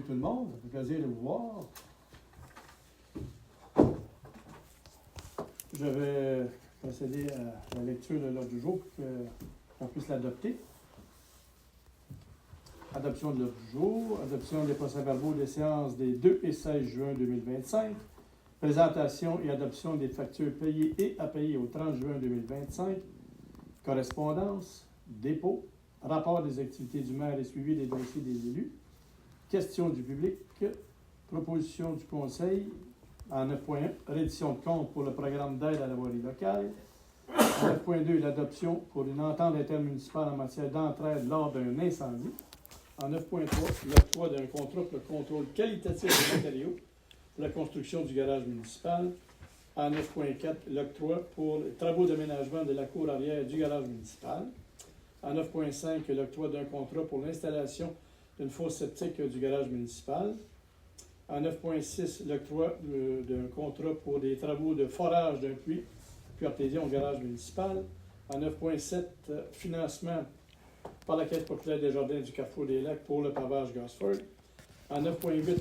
tout le monde. Ça fait plaisir de vous voir. Je vais procéder à la lecture de l'ordre du jour pour qu'on puisse l'adopter. Adoption de l'ordre du jour, adoption des procès-verbaux des séances des 2 et 16 juin 2025, présentation et adoption des factures payées et à payer au 30 juin 2025, correspondance, dépôt, rapport des activités du maire et suivi des dossiers des élus, questions du public, proposition du conseil en 9.1, reddition de compte pour le programme d'aide à la voirie locale, en 9.2, l'adoption pour une entente intermunicipale en matière d'entraide lors d'un incendie, en 9.3, l'octroi d'un contrat pour le contrôle qualitatif des matériaux pour la construction du garage municipal. En 9.4, l'octroi pour les travaux d'aménagement de la cour arrière du garage municipal. En 9.5, l'octroi d'un contrat pour l'installation d'une fosse septique du garage municipal. En 9.6, l'octroi d'un contrat pour des travaux de forage d'un puits artésien au garage municipal. En 9.7, financement par la Caisse populaire des jardins du Carrefour des Lacs pour le pavage Gosford. En 9.8,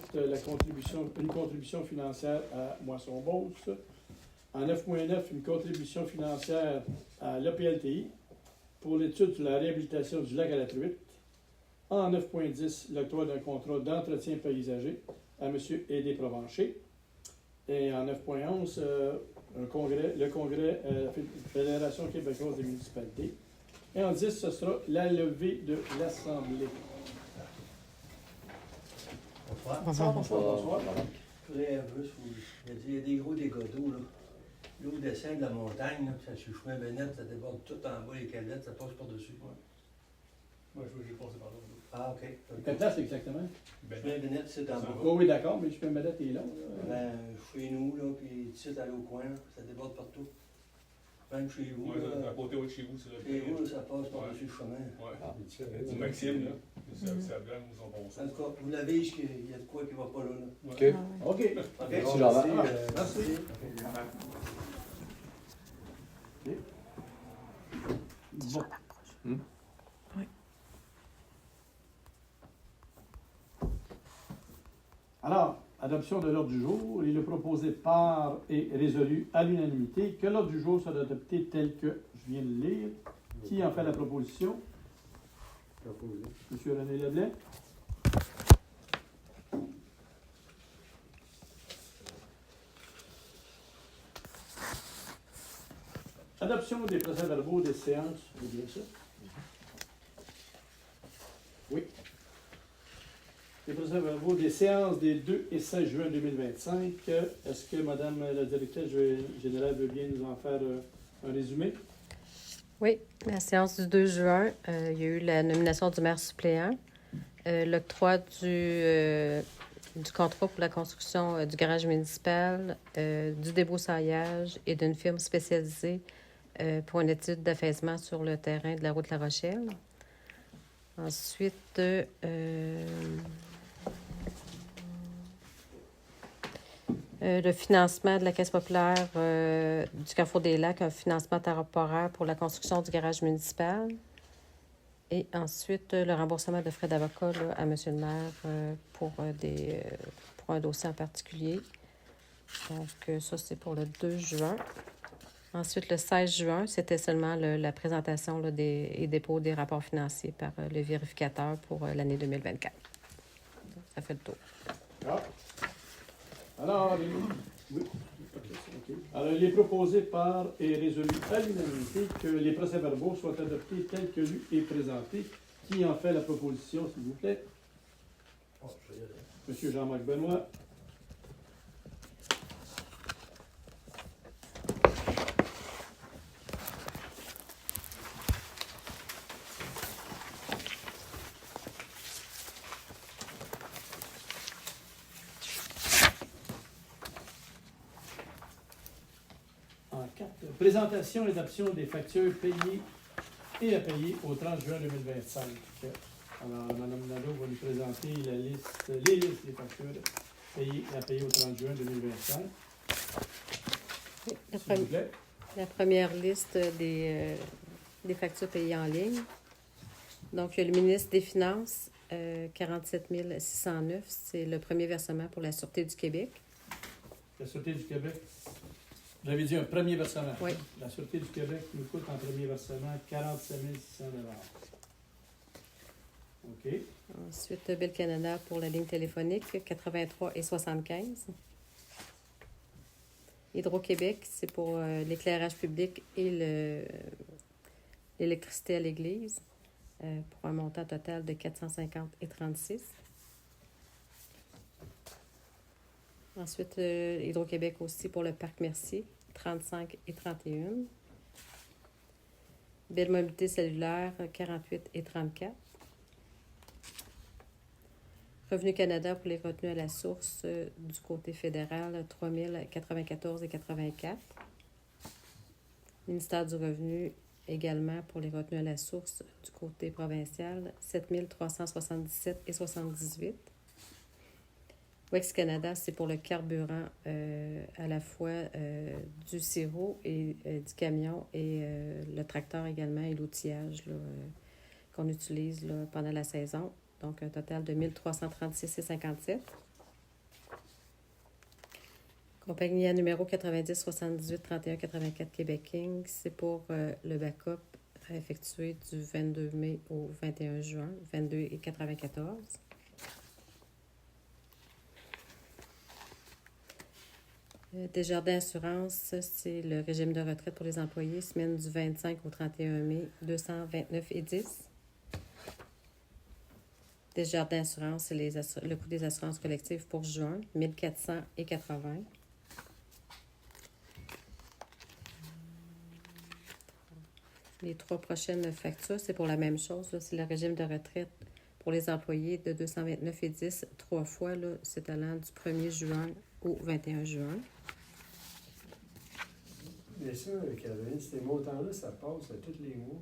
une contribution financière à Moisson-Beauce. En 9.9, une contribution financière à l'APLTI pour l'étude sur la réhabilitation du lac à la truite. En 9.10, l'octroi d'un contrat d'entretien paysager à M. Aidé Provencher. Et en 9.11, le congrès de la Fédération québécoise des municipalités. Et en 10, ce sera la levée de l'Assemblée. Bonsoir. Bonsoir. Il y a des gros dégâts d'eau, là. L'eau descend de la montagne, là, puis sur le chemin Bennett, ça déborde tout en bas, les calettes, ça passe par-dessus. Ouais. Moi, j'ai passé par là. Ah, OK. Quelle place exactement? Le chemin Bennett, c'est en bas. Oui, d'accord, mais je peux me mettre tes long. Ben, chez nous, là, puis ici, à l'au coin, là, ça déborde partout. Même chez vous. Ouais, là, à côté de chez vous, c'est là. chez vous, là, ça passe par-dessus le chemin. Ouais. Ou Maxime, là. C'est la blague où ils sont En tout cas, vous l'avez, il y a de quoi qui ne va pas là. OK. OK. OK. Merci, Jean-Marc. Merci. OK. Bon. Oui. Alors, adoption de l'ordre du jour. Il est proposé par et résolu à l'unanimité que l'ordre du jour soit adopté tel que je viens de lire. Qui en fait la proposition? Monsieur René Leblay. Adoption des procès-verbaux des séances. C'est bien ça? Oui. Les procès-verbaux des séances des 2 et 16 juin 2025. Est-ce que Mme la directrice générale veut bien nous en faire un résumé? Oui, la séance du 2 juin, il y a eu la nomination du maire suppléant, l'octroi du contrat pour la construction du garage municipal, du débroussaillage et d'une firme spécialisée pour une étude d'affaissement sur le terrain de la route La Rochelle. Ensuite, le financement de la Caisse populaire du Carrefour des Lacs, un financement temporaire pour la construction du garage municipal. Et ensuite, le remboursement de frais d'avocat là, à M. le maire pour un dossier en particulier. Donc, ça, c'est pour le 2 juin. Ensuite, le 16 juin, c'était seulement la présentation là, et dépôt des rapports financiers par le vérificateur pour l'année 2024. Ça fait le tour. Ah. Alors, Alors, il est proposé par et résolu à l'unanimité que les procès-verbaux soient adoptés tels que lus et présentés. Qui en fait la proposition, s'il vous plaît? Monsieur Jean-Marc Benoît. Présentation et adoption des factures payées et à payer au 30 juin 2025. Alors, Mme Nadeau va nous présenter les listes des factures payées et à payer au 30 juin 2025. Oui, S'il vous plaît. la première liste des factures payées en ligne. Donc, il y a le ministre des Finances, 47 609, c'est le premier versement pour la Sûreté du Québec. La Sûreté du Québec, vous avez dit un premier versement. Oui. La Sûreté du Québec nous coûte en premier versement 47 600 OK. Ensuite, Bell Canada pour la ligne téléphonique, 83 et 75. Hydro-Québec, c'est pour l'éclairage public et l'électricité à l'église, pour un montant total de 450 et 36. Ensuite, Hydro-Québec aussi pour le parc Mercier, 35 et 31. Belle mobilité cellulaire, 48 et 34. Revenu Canada pour les retenues à la source du côté fédéral, 3 094 et 84. Ministère du Revenu également pour les retenues à la source du côté provincial, 7 377 et 78. Wex Canada, c'est pour le carburant à la fois du sirop et du camion et le tracteur également et l'outillage là, qu'on utilise là, pendant la saison. Donc, un total de 1 336 et 57. Compagnie à numéro 90 78 31 84 Québec King, c'est pour le backup à effectuer du 22 mai au 21 juin, 22 et 94. Desjardins Assurance, c'est le régime de retraite pour les employés, semaine du 25 au 31 mai, 229 et 10. Desjardins Assurance, c'est le coût des assurances collectives pour juin, 1400 et 80. Les 3 prochaines factures, c'est pour la même chose. Là, c'est le régime de retraite pour les employés de 229 et 10, 3 fois, là, c'est allant du 1er juin au 21 juin. Mais ça, Caroline, ces montants-là, ça passe à tous les mois.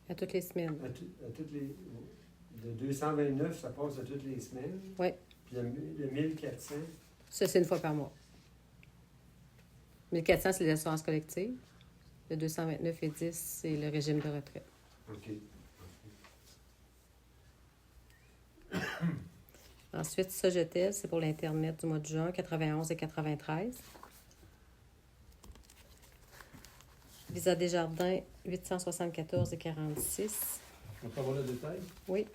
À toutes les semaines. À toutes les... De 229, ça passe à toutes les semaines. Oui. Puis le 1400. Ça, c'est une fois par mois. 1400, c'est les assurances collectives. Le 229 et 10, c'est le régime de retraite. OK. Ensuite, Sogetel, c'est pour l'Internet du mois de juin, 91 et 93. Visa Desjardins, 874 et 46. On peut avoir le détail? Oui.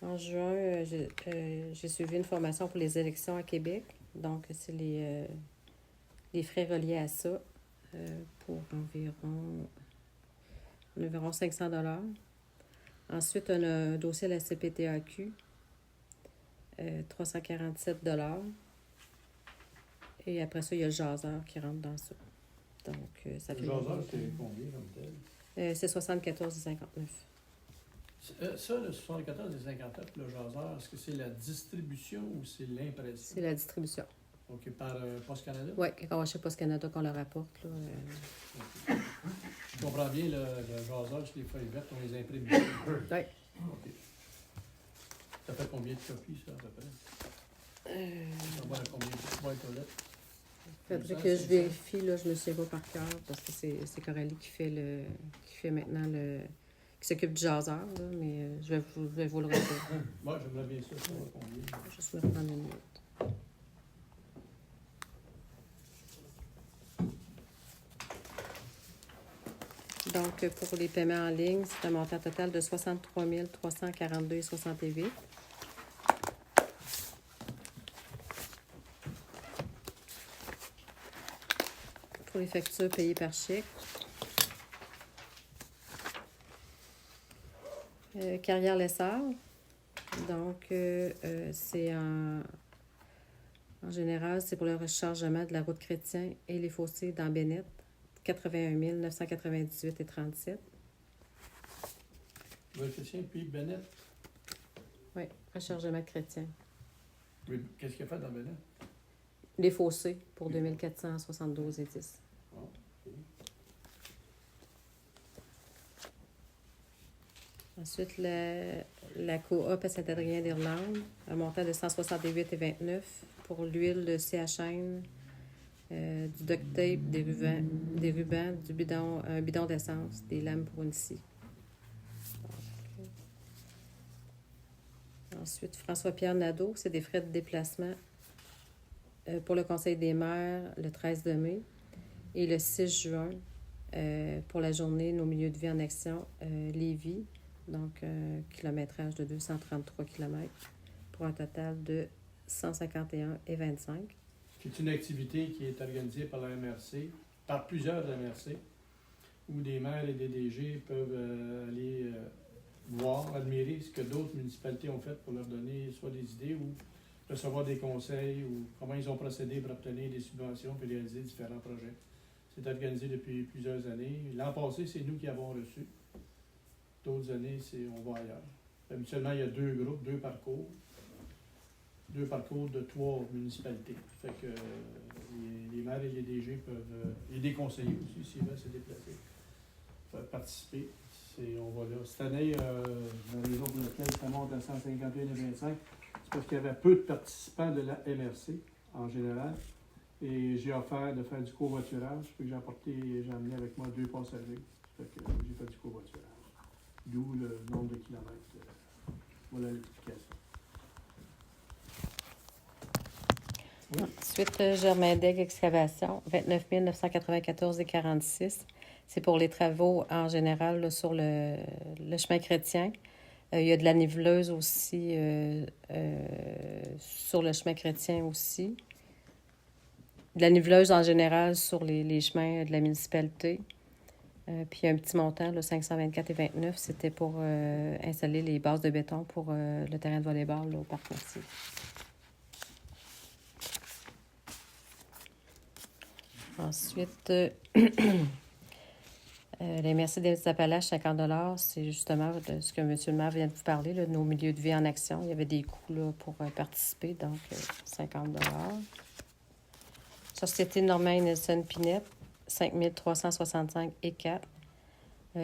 En juin, j'ai suivi une formation pour les élections à Québec. Donc, c'est les frais reliés à ça pour environ 500 $. Ensuite, on a un dossier à la CPTAQ, 347 $. Et après ça, il y a le jaseur qui rentre dans ça. Donc, ça fait... Le jaseur, c'est combien comme tel? c'est 74 et 59. Ça, le 74 et 59, le jaseur, est-ce que c'est la distribution ou c'est l'impression? C'est la distribution. OK, par Post Canada? Oui, quand on achète Post Canada, qu'on le rapporte. Là, Je comprends bien, le jaseur, c'est les feuilles vertes, on les imprime bien. Oui. OK. Ça fait combien de copies, ça, à peu près? Ça va à combien de boîtes aux lettres? Faudrait que je vérifie, là, je me souviens pas par cœur, parce que c'est Coralie qui fait maintenant qui s'occupe du jaseur, là, mais je vais vous le redire. Moi, j'aimerais bien ça, savoir combien. Je vais juste me reprendre une minute. Donc, pour les paiements en ligne, c'est un montant total de 63 342,68. Pour les factures payées par chèque. Carrière Lessard. Donc, c'est en général, c'est pour le rechargement de la route Chrétien et les fossés dans Bennett, 81 998 et 37. Le chrétien, puis Bennett. Oui, rechargement de Chrétien. Oui, qu'est-ce qu'il a fait dans Bennett? Les fossés pour 2472 et 10. Ah, OK. Ensuite, la coop à Saint-Adrien d'Irlande, un montant de 168,29 pour l'huile de CHN, du duct tape, des rubans, un bidon d'essence, des lames pour une scie. Ensuite, François-Pierre Nadeau, c'est des frais de déplacement pour le Conseil des maires le 13 de mai et le 6 juin pour la journée Nos milieux de vie en action Lévis, donc kilométrage de 233 km pour un total de 151,25. C'est une activité qui est organisée par la MRC, par plusieurs MRC, où des maires et des DG peuvent aller voir, admirer ce que d'autres municipalités ont fait pour leur donner soit des idées ou recevoir des conseils ou comment ils ont procédé pour obtenir des subventions et réaliser différents projets. C'est organisé depuis plusieurs années. L'an passé, c'est nous qui avons reçu. D'autres années, on va ailleurs. Habituellement, il y a 2 groupes, 2 parcours. 2 parcours de 3 municipalités. Fait que les maires et les DG peuvent, et des conseillers aussi, s'ils veulent se déplacer, peuvent participer. On va là. Cette année, la raison pour laquelle ça monte à 151,25, c'est parce qu'il y avait peu de participants de la MRC en général. Et j'ai offert de faire du covoiturage. Puis j'ai amené avec moi 2 passagers. Fait que j'ai fait du covoiturage. D'où le nombre de kilomètres. Voilà l'explication. Oui. Ensuite, Germain Daigle Excavation, 29 994,46. C'est pour les travaux en général là, sur le chemin chrétien. Il y a de la niveleuse aussi sur le chemin chrétien aussi. De la niveleuse en général sur les chemins de la municipalité. Puis un petit montant, là, 524,29, c'était pour installer les bases de béton pour le terrain de volley-ball là, au Parc Mercier. Ensuite, les Merci des Appalaches, 50 $, c'est justement de ce que M. le maire vient de vous parler, là, de nos milieux de vie en action. Il y avait des coûts là, pour participer, donc 50 $. Société Norman Nelson Pinette, 5 365,04.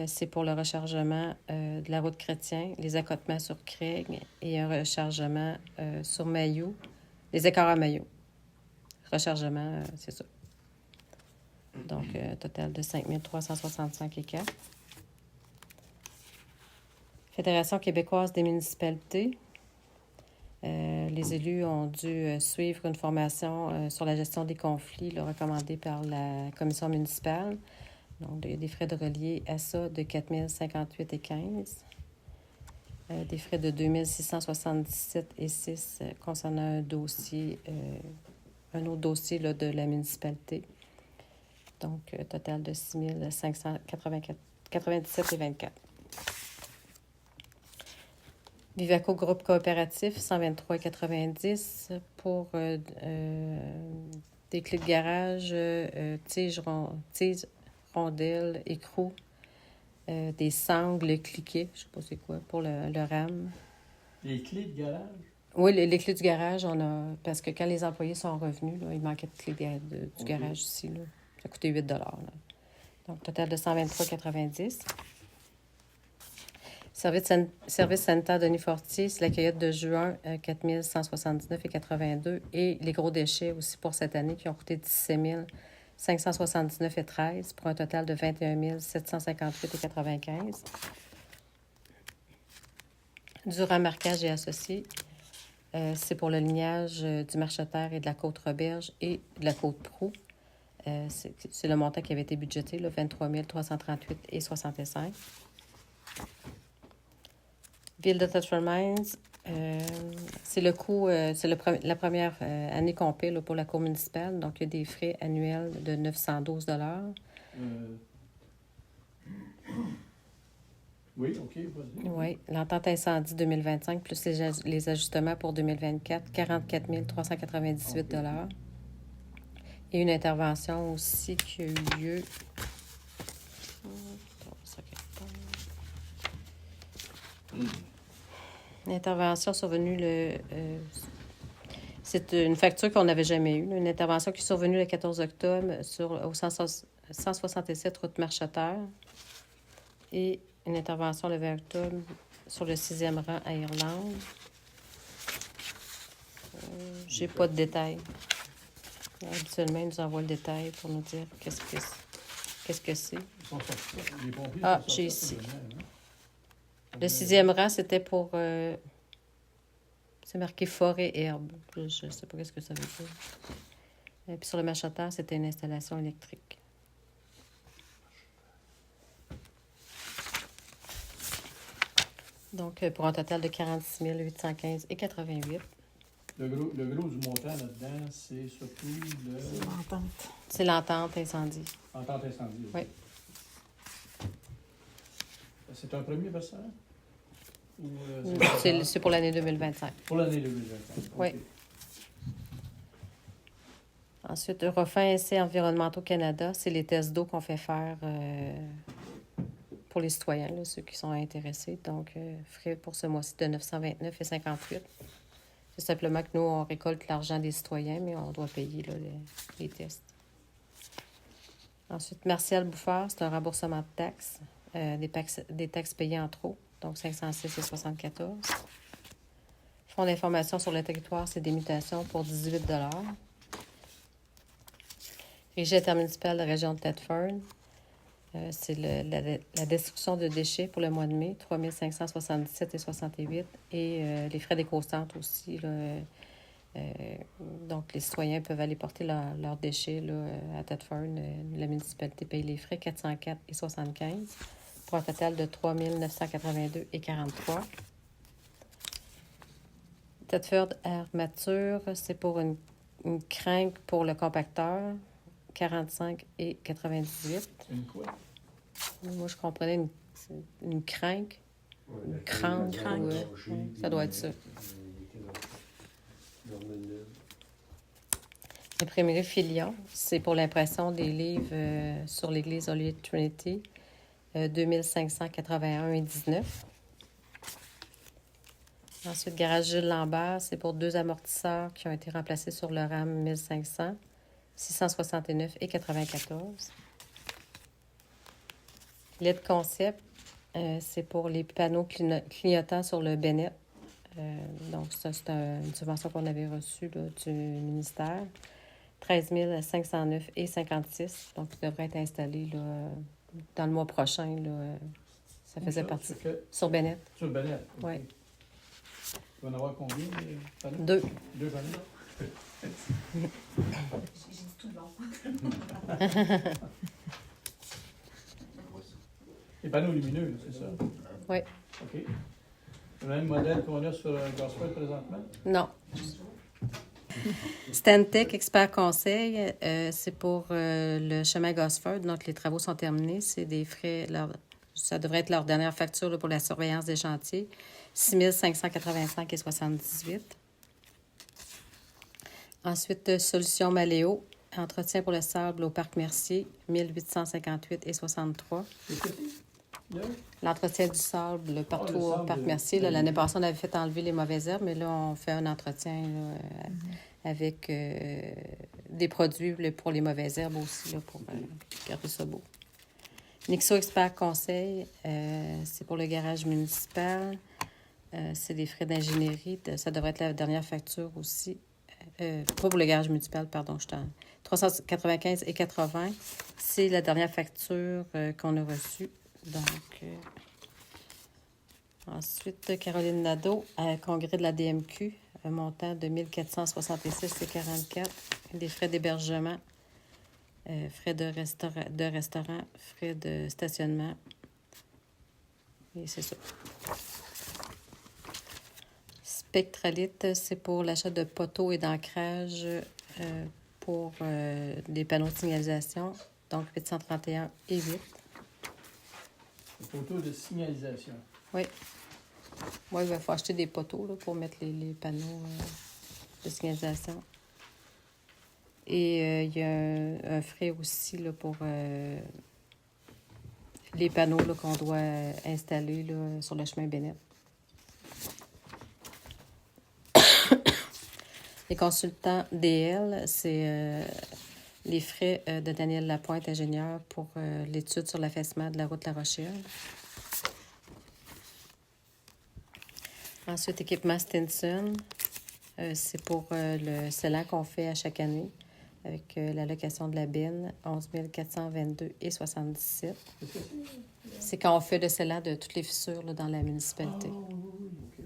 C'est pour le rechargement de la route Chrétien, les accotements sur Craig et un rechargement sur Mailloux, les écarts à Mailloux. Rechargement, c'est ça. Donc, un total de 5 365,04. Fédération québécoise des municipalités. Les élus ont dû suivre une formation sur la gestion des conflits là, recommandée par la commission municipale. Donc, il y a des frais de relier à ça de 4 058,15. Des frais de 2 677,06 concernant un dossier, un autre dossier là, de la municipalité. Donc, total de 6 597,24. Vivaco Groupe Coopératif, 123,90 pour des clés de garage, tiges, rondelles, écrous, des sangles cliquées, je ne sais pas c'est quoi, pour le RAM. Les clés de garage? Oui, les clés du garage, on a parce que quand les employés sont revenus, là, il manquait de clés du garage ici. Là. Ça coûtait 8 $. Là. Donc, total de 123,90. Service sanitaire Denis Fortier, c'est la cueillette de juin, 4 179,82. Et les gros déchets aussi pour cette année qui ont coûté 17 579,13 pour un total de 21 758,95. Du remmarquage et associés, c'est pour le lignage du Marcheterre et de la Côte-Roberge et de la Côte-Proux. C'est le montant qui avait été budgété, là, 23 338,65. Ville de Tetford Mines, c'est le coût, c'est la première année qu'on paie là, pour la cour municipale. Donc, il y a des frais annuels de 912 $. Oui, OK, vas-y. Oui, l'entente incendie 2025, plus les ajustements pour 2024, 44 398 $. Et une intervention aussi qui a eu lieu. Une intervention survenue c'est une facture qu'on n'avait jamais eue. Une intervention qui est survenue le 14 octobre au 167 route Marcheterre. Et une intervention le 20 octobre sur le 6e rang à Irlande. J'ai pas de détails. Habituellement, ils nous envoient le détail pour nous dire qu'est-ce que c'est. Ils sont sortis. Les pompiers Ah, sont sortis j'ai à ici. Saint-Denis, hein? Le 6e rang, c'était pour... c'est marqué forêt et herbe. Je ne sais pas ce que ça veut dire. Et puis sur le machoteur, c'était une installation électrique. Donc, pour un total de 46 815,88. Le gros du montant là-dedans, c'est surtout C'est le... l'entente. C'est l'entente incendie. Entente incendie. Oui. C'est un premier versant? Ou, C'est pour l'année 2025. pour l'année 2025. Oui. OK. Ensuite, Eurofins Essais environnementaux Canada, c'est les tests d'eau qu'on fait faire pour les citoyens, là, ceux qui sont intéressés. Donc, frais pour ce mois-ci de 929,58. C'est simplement que nous, on récolte l'argent des citoyens, mais on doit payer là, les tests. Ensuite, Martial Bouffard, c'est un remboursement de taxes, des taxes payées en trop, donc 506,74. Fonds d'information sur le territoire, c'est des mutations pour 18 $. Régie intermunicipale de la région de Thetford, c'est la destruction de déchets pour le mois de mai, 3 577,68. Et les frais d'éco-centre aussi. Là, donc, les citoyens peuvent aller porter leurs déchets là, à Thetford. La municipalité paye les frais, 404,75, pour un total de 3 982,43. Thetford Armature, c'est pour une crinque pour le compacteur, 45,98. Une quoi? Moi, je comprenais une crinque. Une cranque. Ça doit être ça. L'imprimerie Filion, c'est pour l'impression des livres sur l'Église Holy Trinity, 2581,19. Ensuite, Garage Jules Lambert, c'est pour 2 amortisseurs qui ont été remplacés sur le RAM 1500, 669,94. LED Concept, c'est pour les panneaux clignotants sur le Bennett. Donc, ça, c'est une subvention qu'on avait reçue là, du ministère. 13 509,56. Donc, il devrait être installé là, dans le mois prochain. Là, ça faisait partie. Sur Bennett. Sur Bennett. Oui. Il va en avoir combien, les panneaux? 2. 2 panneaux? J'ai dit tout long. Les panneaux lumineux, c'est ça? Oui. OK. C'est le même modèle qu'on a sur Gosford présentement? Non. Stantec, expert conseil, c'est pour le chemin Gosford. Donc, les travaux sont terminés. C'est des frais. Ça devrait être leur dernière facture là, pour la surveillance des chantiers. 6 585,78. Ensuite, Solution Maléo. Entretien pour le sable au Parc Mercier, 1858,63. L'entretien du sable partout le au sable Parc de- Mercier. Là, l'année passée, on avait fait enlever les mauvaises herbes, mais là, on fait un entretien là, avec des produits là, pour les mauvaises herbes aussi, là, pour garder ça beau. Nixo Expert Conseil, c'est pour le garage municipal. C'est des frais d'ingénierie. Ça devrait être la dernière facture aussi. Pas pour le garage municipal, pardon, je t'en... 395,80. C'est la dernière facture qu'on a reçue. Donc, ensuite, Caroline Nadeau, congrès de la DMQ, un montant de 1466,44. Des frais d'hébergement, frais de restaurant, frais de stationnement. Et c'est ça. Spectralite, c'est pour l'achat de poteaux et d'ancrage pour des panneaux de signalisation. Donc, 831,8. Photo de signalisation. Oui. Moi, il va falloir acheter des poteaux là, pour mettre les panneaux de signalisation. Et il y a un frais aussi là, pour les panneaux là, qu'on doit installer là, sur le chemin Bennett. Les consultants DL, c'est les frais de Daniel Lapointe, ingénieur, pour l'étude sur l'affaissement de la route La Rochelle. Ensuite, équipement Stinson, c'est pour le scellant qu'on fait à chaque année. avec l'allocation de la BIN, 11 422 et 77. Qu'est-ce que c'est? C'est quand on fait le scellant de toutes les fissures là, dans la municipalité. Ah, oui, oui, ok.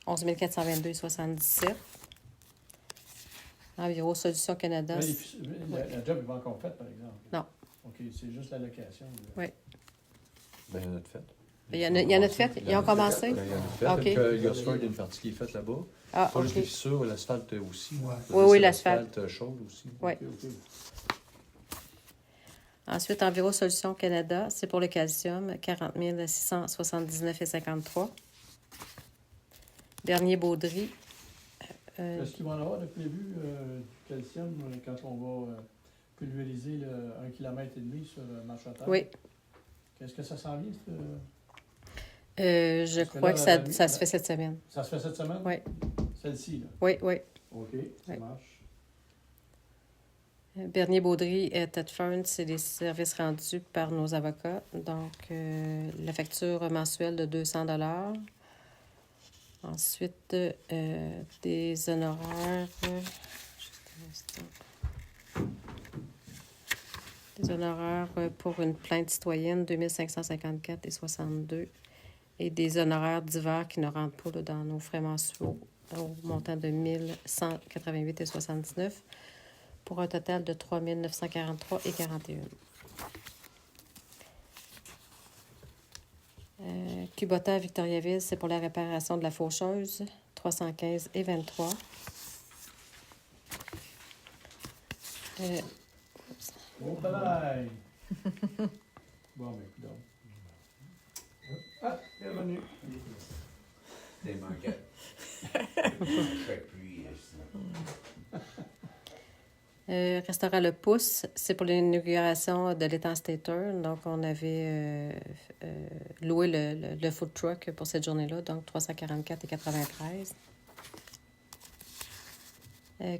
11 422 et 77. Environ Solutions Canada. Mais la job n'est pas encore faite, par exemple. Non. OK, c'est juste la location. Oui. Ben, il y en a de fait. Il y en a de fait? Ils ont commencé? Ben, il y en a de fait. OK. Il y a Oxford, il y a une partie qui est faite là-bas. Ah, Pas juste les OK. fissures, l'asphalte aussi. Ouais. Oui, l'asphalte. Chaude aussi. Oui. OK. Ensuite, Enviro Solutions Canada, c'est pour le calcium, 40 679,53. Bernier Baudry. Est-ce qu'il va y en avoir de prévu du calcium quand on va pulvériser le 1,5 km sur le marche-à-terre? Oui. Qu'est-ce que ça s'en vient? Je Parce que crois là, que ça se fait cette semaine. Ça se fait cette semaine? Oui. Celle-ci, là? Oui, oui. OK, ça Oui. marche. Bernier Baudry et Ted Fern, c'est des services rendus par nos avocats. Donc, la facture mensuelle de 200 $. Ensuite, des honoraires. Juste un instant. Des honoraires pour une plainte citoyenne, 2554 et 62. Et des honoraires divers qui ne rentrent pas là, dans nos frais mensuels au montant de 1188 et 79 pour un total de 3943 et 41. Kubota à Victoriaville, c'est pour la réparation de la faucheuse, 315 et 23. Oh, bye! Bon, mais écoute donc. Ah, il est revenu. Des manquettes. Fait pluie, Restaurant Le Pouce, c'est pour l'inauguration de l'étang Stater. Donc, on avait loué le food truck pour cette journée-là, donc 344 et 93.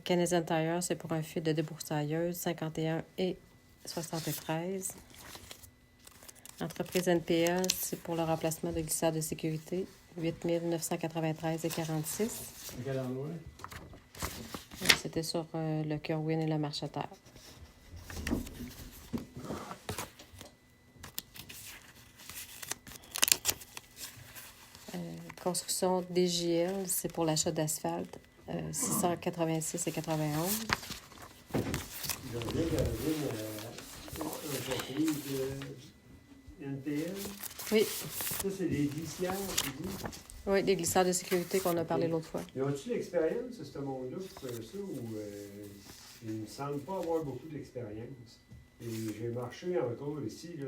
Canadian Tire, c'est pour un fil de débroussailleuse, 51 et 73. Entreprise NPL, c'est pour le remplacement de glissades de sécurité, 8 993 et 46. Quel endroit? C'était sur le Kerwin et la marche à terre. Construction DJL, c'est pour l'achat d'asphalte, 686 et 91. Je viens d'arriver à l'entreprise NPL. Oui, Ça, c'est des glissières, tu dis. oui, des glissades de sécurité qu'on a parlé l'autre fois. Ils ont-tu l'expérience, ce monde-là, pour faire ça, ou ils ne me semblent pas avoir beaucoup d'expérience? Et j'ai marché encore ici, là,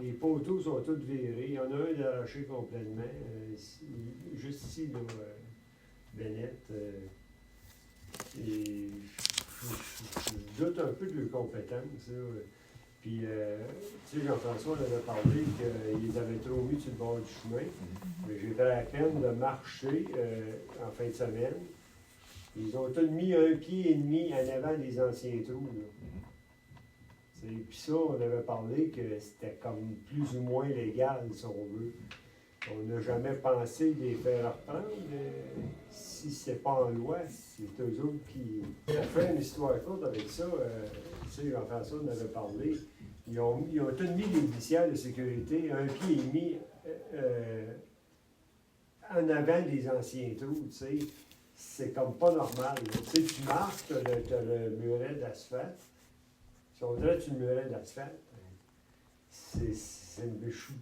les poteaux sont tous virés. Il y en a un arraché complètement. Juste ici, là, Bennett. Et je doute un peu de leurs compétences, là. Puis, tu sais, Jean-François en avait parlé qu'ils avaient trop mis sur le bord du chemin. Mais j'ai pris la peine de marcher en fin de semaine. Ils ont tous mis 1,5 pied en avant des anciens trous, là. Puis ça, on avait parlé que c'était comme plus ou moins légal, si on veut. On n'a jamais pensé de les faire reprendre. Si c'est pas en loi, c'est eux autres qui... Pour faire une histoire courte avec ça, tu sais, Jean-François en avait parlé. Ils ont tous mis des glissières de sécurité, 1,5 pied en avant des anciens trous, tu sais. C'est comme pas normal. Tu sais, tu marches, t'as le muret d'asphalte. Si on dirait que tu le muret d'asphalte, je suis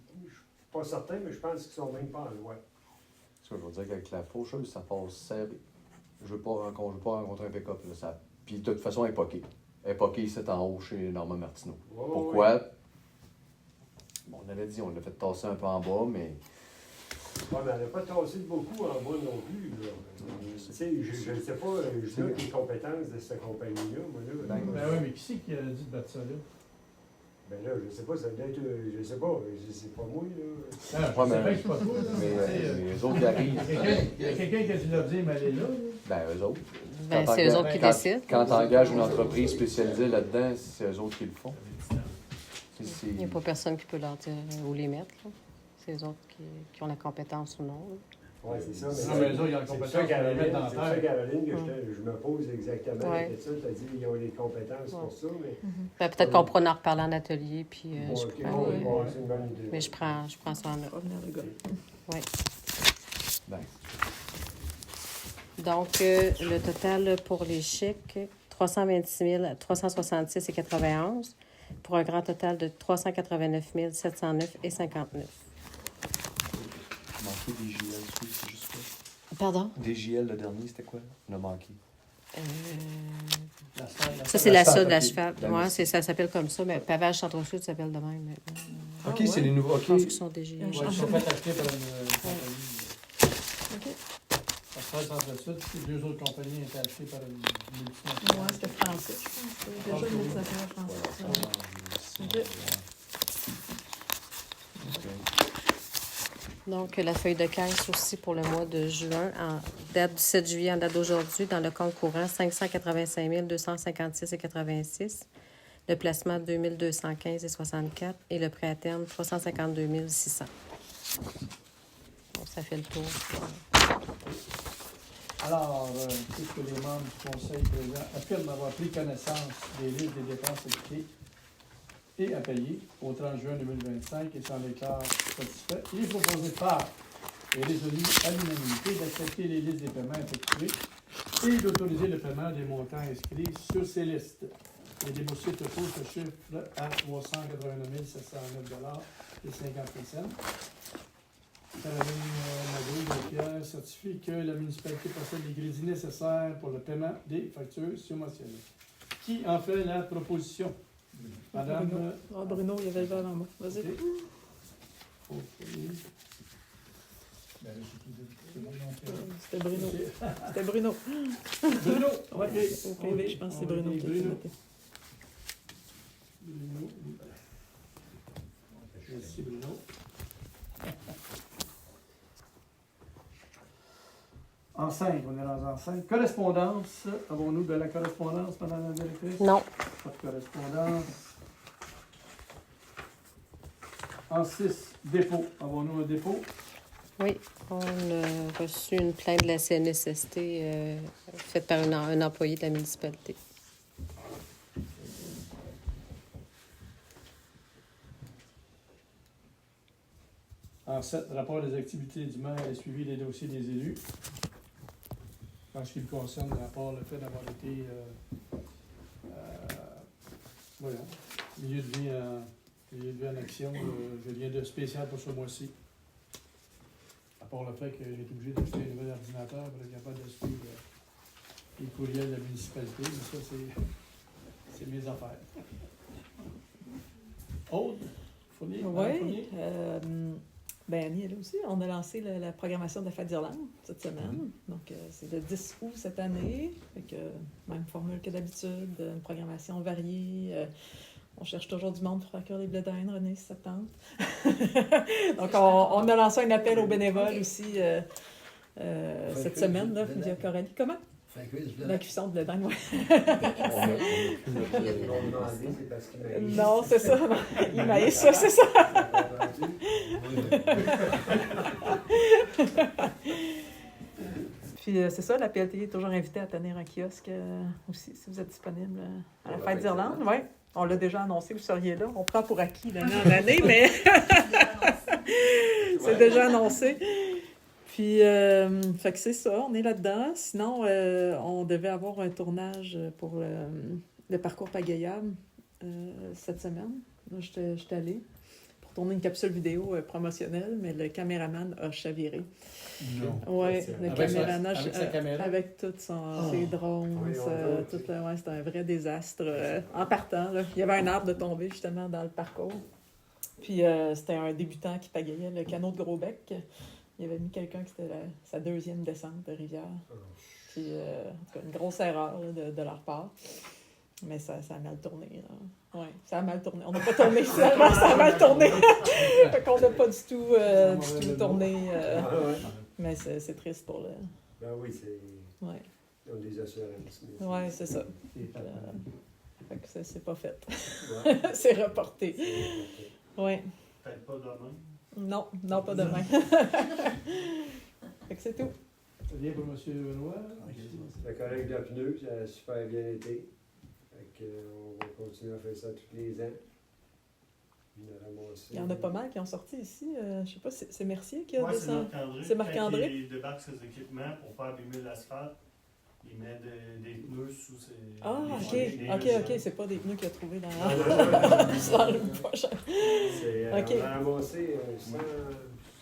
pas certain, mais je pense qu'ils sont même pas en loi. Ça, je veux dire qu'avec la faucheuse, ça passe serré. Je veux pas rencontrer un pick-up. Là, ça... Puis de toute façon, elle est poquée. Elle est poquée ici en haut chez Normand Martineau. Ouais, Pourquoi? ouais. Bon, on avait dit, on l'a fait tasser un peu en bas, mais Ouais, mais elle n'a pas tassé beaucoup en bas non plus, là. Tu sais, je ne sais pas, je doute les compétences de cette compagnie-là, moi, là. Ben oui, mais qui c'est qui a dit de battre ça, là? Ben là, je sais pas, ça doit être, je sais pas moi, là. Ah, je Ouais, sais mais- bien que c'est pas toi, là. mais, Tu sais, les autres qui arrivent, il y a quelqu'un qui a dû leur dire, mais allez là. ben eux autres. Ben, Quand c'est eux t'engages- autres qui quand- décident. Quand tu engages une entreprise spécialisée là-dedans, c'est eux autres qui le font. C'est- Il n'y a pas personne qui peut leur dire où les mettre. là. C'est eux autres qui ont la compétence ou non. là. Oui, c'est ça. Non, mais eux autres, ils ont la c'est compétence ça, pour les mettre dans la C'est ça, terre. Caroline, que je me pose exactement Ouais. la question. Tu as dit qu'ils ont les compétences pour ça, mais... Ben, peut-être qu'on pourra en reparler en atelier, puis Bon, je ok, pourrais- bon, oui. bon, c'est une bonne idée. mais je prends ça en note. Revenir le gars. Oui. Ben, Donc, le total pour les chèques, 326 366,91 pour un grand total de 389 709,59. manqué DJL, c'est juste quoi? Pardon? DJL, le dernier, c'était quoi? On a manqué. La salle, Ça, c'est la salle, salle ok. d'asphalte. La Ouais, liste. ça s'appelle comme ça, mais Pavage Centre-Sud s'appelle de même maintenant. Ah, Ok, ouais. c'est les nouveaux. Ok. Construction DG. Un Ouais, ils sont fait acheter par une compagnie. OK. La salle Centre-Sud, puis deux autres compagnies étaient achetées par une multinationale. Ouais, c'était français, je pense. C'était déjà une multinationale française. Ok. Donc, la feuille de caisse aussi pour le mois de juin, en date du 7 juillet, en date d'aujourd'hui, dans le compte courant, 585 256,86. Le placement, 2 215,64. Et le prêt à terme, 352 600. Bon, ça fait le tour. Alors, puisque les membres du Conseil présent affirment avoir pris connaissance des listes des dépenses expliquées et à payer au 30 juin 2025 et s'en déclarent satisfaits, il est proposé par et résolu à l'unanimité d'accepter les listes des paiements effectués et d'autoriser le paiement des montants inscrits sur ces listes. Les déboursés totaux se chiffrent à 389 709 et 58 cents. Caroline Nadeau-Pierre certifie que la municipalité possède les crédits nécessaires pour le paiement des factures subventionnées. Qui en fait la proposition? Madame... Bruno. Ah, Bruno, il y avait le verre en moi. Vas-y. Ok. Ok. Ben, c'est bon, donc, C'était Bruno. ok. C'était Bruno. Bruno! Ouais, Ok. au PV, je pense que c'est Bruno Ok, qui a Bruno. noté. Bruno. Merci Bruno. En 5, on est rendu en 5. Correspondance. Avons-nous de la correspondance, Madame la directrice? Non. Pas de correspondance. En 6, dépôt. Avons-nous un dépôt? Oui, on a reçu une plainte de la CNSST faite par un employé de la municipalité. En 7, rapport des activités du maire et suivi des dossiers des élus. En ce qui me concerne, à part le fait d'avoir été voilà, milieu de vie en action, j'ai rien de spécial pour ce mois-ci. À part le fait que j'ai été obligé d'acheter un nouvel ordinateur pour être capable de suivre les courriels de la municipalité, mais ça, c'est mes affaires. Aude, Fournier? Madame Fournier? Oui. Ben, Annie est là aussi. On a lancé la programmation de la Fête d'Irlande cette semaine. Donc, c'est le 10 août cette année. Fait que, même formule que d'habitude, une programmation variée. On cherche toujours du monde pour faire cuire les blés d'Inde, René, si ça te tente. Donc, on a lancé un appel aux bénévoles aussi cette semaine, là, via Coralie. Comment? La cuisson de blé d'Inde, oui. Ils l'ont demandé, c'est parce qu'il m'a dit. Non, c'est ça. Il maïs, ça, c'est ça. Puis c'est ça, la PLT est toujours invitée à tenir un kiosque aussi, si vous êtes disponible à la Fête d'Irlande. Oui, on l'a déjà annoncé, vous seriez là. On prend pour acquis d'année en année, mais c'est déjà annoncé. Puis, fait que c'est ça, on est là-dedans. Sinon, on devait avoir un tournage pour le parcours pagayable cette semaine. Là, j'étais allée pour tourner une capsule vidéo promotionnelle, mais le caméraman a chaviré. Non. Oui, le Avec caméraman avec sa caméra? avec tout ses drones, Oui, tout, ouais, c'était un vrai désastre. En partant, là, il y avait un arbre de tomber justement dans le parcours. Puis c'était un débutant qui pagayait le canot de Gros-Bec. Il avait mis quelqu'un qui c'était sa deuxième descente de rivière. Puis, en tout cas, une grosse erreur là, de leur part. Mais ça a mal tourné. Oui, ça a mal tourné. On n'a pas tourné finalement, ça a mal tourné. Fait qu'on n'a pas du tout tourné. Mais c'est triste pour le... Ben oui, c'est. Ouais. Ils ont des assurances. Oui, c'est ça. C'est Fait que c'est pas fait. Ouais. C'est reporté. Oui. peut-être pas demain. Non, pas demain. Fait que c'est tout. C'est bien pour M. Benoît. La collecte de pneus, ça a super bien été. Fait que, on va continuer à faire ça tous les ans. On a ramassé- Il y en a pas mal qui ont sorti ici. Je sais pas, c'est Mercier qui a Ouais, c'est descendu. Marc-André. C'est Marc-André? Quand il débarque ses équipements pour faire des milles d'asphalte, il met des pneus sous ses. Ah, les ok, chenilles, ok, c'est pas des pneus qu'il a trouvé dans, Non, non, non, dans le poche. C'est, Ok. On a ramassé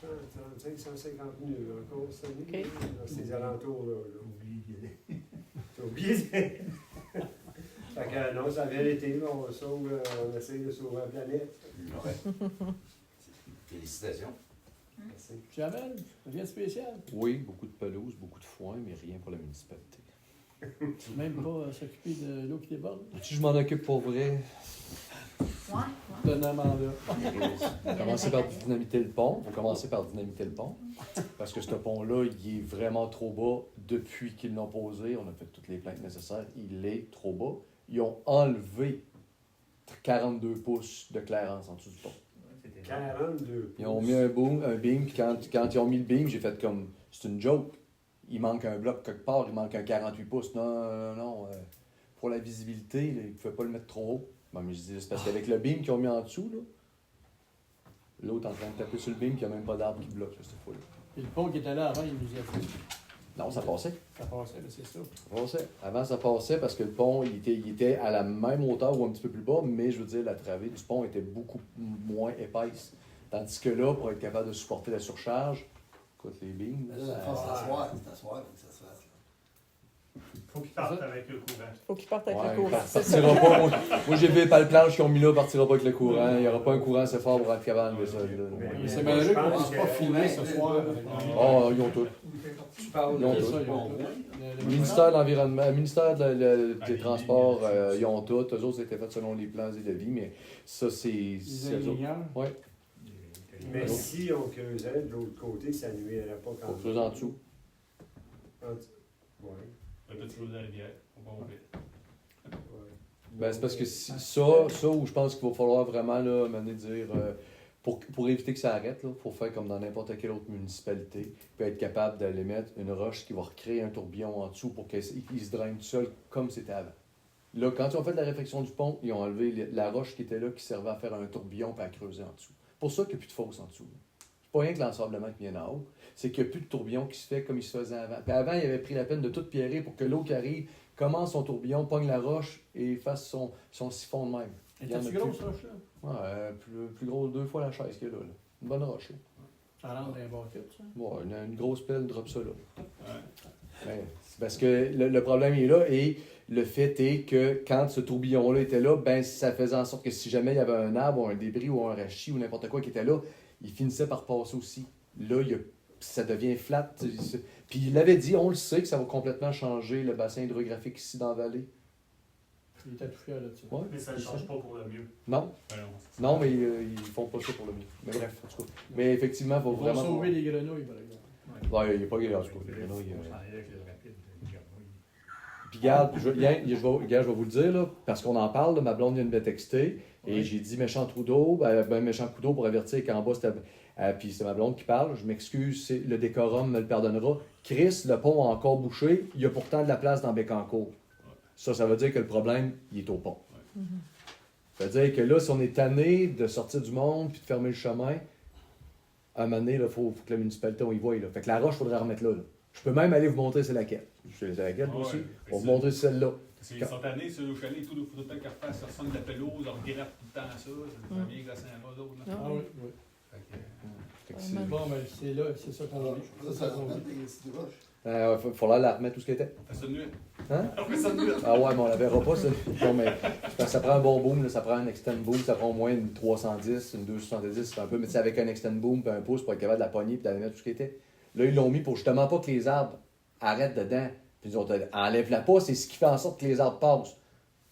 135, 150 pneus encore cette année, Ok. dans ces alentours-là. là. Oublie d'y aller. T'as oublié? Fait que non, ça a bien été, là, on sauve, on essaye de sauver la planète. Ouais. Félicitations. Merci. Jamel, rien de spécial. Oui, beaucoup de pelouse, beaucoup de foin, mais rien pour la municipalité. Même pas s'occuper de l'eau qui déborde. Si je m'en occupe pour vrai, Donnant mandat. on va commencer par dynamiter le pont. On va commencer par dynamiter le pont. Parce que ce pont-là, il est vraiment trop bas depuis qu'ils l'ont posé. On a fait toutes les plaintes nécessaires. Il est trop bas. Ils ont enlevé 42 pouces de clairance en dessous du pont. 42. Ils ont mis un beam, puis quand ils ont mis le beam, j'ai fait comme, c'est une joke. Il manque un bloc quelque part, il manque un 48 pouces. Non. Pour la visibilité, là, ils ne pouvaient pas le mettre trop haut. Bon, mais je dis, c'est parce qu'avec le beam qu'ils ont mis en dessous, là, l'autre est en train de taper sur le beam, puis il n'y a même pas d'arbre qui bloque, là, cette fois-là. Et le pont qui était là avant, il nous a fait. Non, ça passait. Ça passait, mais c'est ça. Ça passait. Avant, ça passait parce que le pont, il était à la même hauteur ou un petit peu plus bas, mais je veux dire, la travée du pont était beaucoup moins épaisse. Tandis que là, pour être capable de supporter la surcharge, écoute, les beams, Mais là, la force, c'est à soir, c'est à soir, faut que ça se fasse. Faut qu'il parte avec le courant. Faut qu'ils partent avec ouais, le courant. il partira pas. Moi, j'ai vu par le planche qu'ils ont mis là, il partira pas avec le courant. Il n'y aura pas un courant assez fort pour être capable de ça. Mais c'est malheureux qu'on ne puisse pas filmer ce soir. Oh, ils ont tout. Tu parles Ils ont de tout. Ça, ils ont bon, tout. ouais. Le ministère de l'Environnement, le ministère des Transports, ils ont tout. Eux autres, c'était fait selon les plans et devis, mais ça, c'est. Les ingénieurs. Oui, Mais si on creusait de l'autre côté, ça nuirait pas quand pour creuser en dessous. Ouais. Un petit peu de la rivière. On va ouvrir. Ben, c'est parce que ça où je pense qu'il va falloir vraiment là, dire, pour éviter que ça arrête, il faut faire comme dans n'importe quelle autre municipalité, puis être capable d'aller mettre une roche qui va recréer un tourbillon en dessous pour qu'il se draine tout seul comme c'était avant. Là, quand ils ont fait la réfection du pont, ils ont enlevé la roche qui était là, qui servait à faire un tourbillon et à creuser en dessous. Pour ça qu'il n'y a plus de fosse en dessous. C'est pas rien que l'ensablement qui vient en haut, c'est qu'il n'y a plus de tourbillon qui se fait comme il se faisait avant. Puis avant, il avait pris la peine de tout pierrer pour que l'eau qui arrive commence son tourbillon, pogne la roche et fasse son siphon de même. Il y en a Était-tu plus. grosse, roche, là? Ouais, plus gros 2 fois la chaise qu'il y a là. Une bonne roche. Là. Ça rentre dans les buckets, ça. Ouais, une grosse pelle drop ça là. Ouais. Ouais, c'est parce que le problème est là et le fait est que quand ce tourbillon-là était là, ben ça faisait en sorte que si jamais il y avait un arbre ou un débris ou un rachis ou n'importe quoi qui était là, il finissait par passer aussi. Là, ça devient flat. Puis il l'avait dit, on le sait que ça va complètement changer le bassin hydrographique ici dans la vallée. Il était tout fier là-dessus. Ouais, Mais ça ne change pas pour le mieux. Non, Ben non, c'est ça. non, mais ils font pas ça pour le mieux. Mais bref, en tout cas. Mais effectivement, il faut Ils vont vraiment. sauver les grenouilles, par exemple. Ouais, il n'est pas grave, en tout cas. On s'en allait avec le rapide, le grenouille. Puis regarde, je vais vous le dire, là, parce qu'on en parle, là, ma blonde vient de me texter, et j'ai dit méchant trou d'eau, méchant coup d'eau pour avertir qu'en bas, c'était... puis c'est ma blonde qui parle, je m'excuse, le décorum me le pardonnera. Chris, le pont a encore bouché, il y a pourtant de la place dans Bécancour. Ça veut dire que le problème, il est au pont. Ça veut dire que là, si on est tanné de sortir du monde puis de fermer le chemin, à un moment donné, il faut que la municipalité, on y voie. Là. Fait que la roche, il faudrait remettre là. Je peux même aller vous montrer c'est laquelle. Je sais laquelle, moi aussi. Ouais, On va vous montrer celle-là. S'ils sont tannés sur le chalet, tout le faut tout le temps qu'ils refassent, ils ressemblent de la pelouse, ils regrattent tout le temps ça. Ça devient glaçant à bas d'autres. Ah oui, oui. Fait que c'est- Bon, mais c'est là, c'est ça qu'on vit. Ça, ça remonte des petites roches. Il faudra la remettre tout ce qu'elle était. On fait ça de nuit. Hein? On fait ça de nuit. Ah ouais, mais on la verra pas, ça. Non, mais parce que ça prend un bon boom, là, ça prend un extend boom, ça prend au moins une 310, une 270, c'est un peu, mais c'est avec un extend boom et un pouce pour être capable de la pogner et d'aller mettre tout ce qui était. Là, ils l'ont mis pour justement pas que les arbres arrêtent dedans. Puis ils ont dit, enlève-la pas, c'est ce qui fait en sorte que les arbres passent.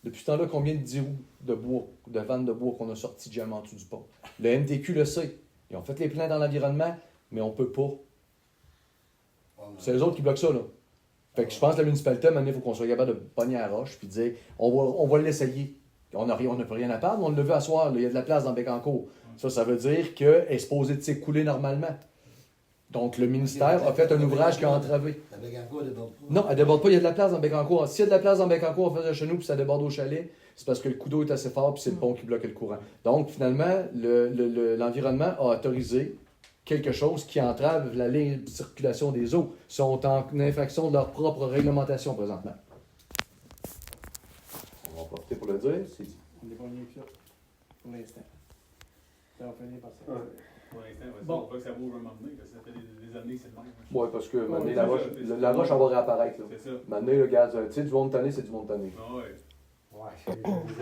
Depuis ce temps-là, combien de 10 roues de bois, de vannes de bois qu'on a sorti de jamais en dessous du pont? Le MTQ le sait. Ils ont fait les plans dans l'environnement, mais on peut pas. C'est eux autres qui bloquent ça, là. Fait que je pense que la municipalité, maintenant, il faut qu'on soit capable de pogner à la roche puis de dire on va l'essayer. On n'a plus rien à perdre, on l'a vu à soir, là, il y a de la place dans Bécancour. Ça veut dire qu'elle est supposée de s'écouler normalement. Donc, le ministère a fait un ouvrage qui a entravé. La Bécancour ne déborde pas. Non, elle déborde pas, il y a de la place dans Bécancour. S'il y a de la place dans Bécancour, on fait de chez nous, puis ça déborde au chalet, c'est parce que le coup d'eau est assez fort, puis c'est le pont qui bloque le courant. Donc, finalement, l'environnement a autorisé quelque chose qui entrave la libre circulation des eaux. Ils sont en infraction de leur propre réglementation présentement. On va en profiter pour le dire, c'est dit. On n'est pas mieux que ça, pour l'instant. Ça va finir par ça. Ouais. Pour l'instant, Bon. on voit que ça bouge un moment donné, parce que ça fait des années que c'est le même. Oui, parce que maintenant, Ouais, la roche, elle va réapparaître. Là. C'est ça. Maintenant, le gaz, tu sais, du monde tanné, c'est du monde tanné. Ah ouais. Ouais,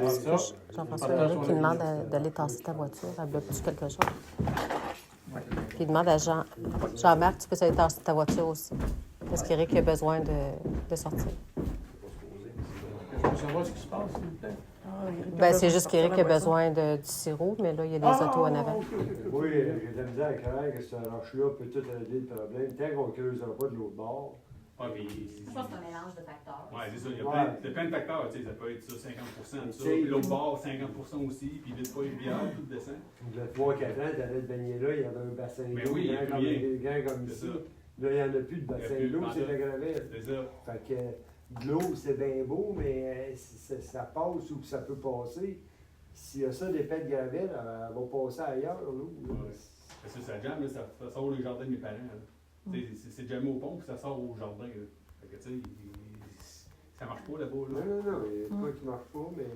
Ça, Jean-François Leroux qui demande d'aller tasser ta voiture. Elle bloque-tu quelque chose? Puis il demande à Jean-Marc, tu peux aller tasser ta voiture aussi. Parce qu'Éric a besoin de sortir. je veux savoir ce qui se passe. Là. Ben, c'est juste qu'Éric a besoin du sirop, mais là, il y a des autos en avant. Ok. Oui, j'ai de la misère à croire que cette roche-là peut tout régler le problème. Tant qu'on ne creusera pas de l'autre bord. Ouais, puis. Je pense que c'est un mélange de facteurs. Ouais, c'est ça. Il y Ouais. a plein de facteurs. Tu sais, ça peut être ça, 50% de ça. Puis l'autre bord, 50% aussi. Puis vite pas une bière, tout descend. Il y a 3-4 ans, tu allais te baigner là, il y avait un bassin Mais d'eau, oui, il y a grand comme C'est ici. ça. Là, il n'y en a plus de Il y a bassin plus, d'eau, en c'est tout. de la gravelle. C'est ça. Fait que de l'eau, c'est bien beau, mais ça passe où ça peut passer. S'il y a ça d'épais de gravelle, elle va passer ailleurs, l'eau. là. Ouais. Parce que ça jamme, là, ça sort au jardin de mes parents. Tu sais, c'est jamais au pont, puis ça sort au jardin. Là. Fait que, tu sais, ça marche pas là-bas. Là. Non, il y a de quoi qui ne marche pas, mais.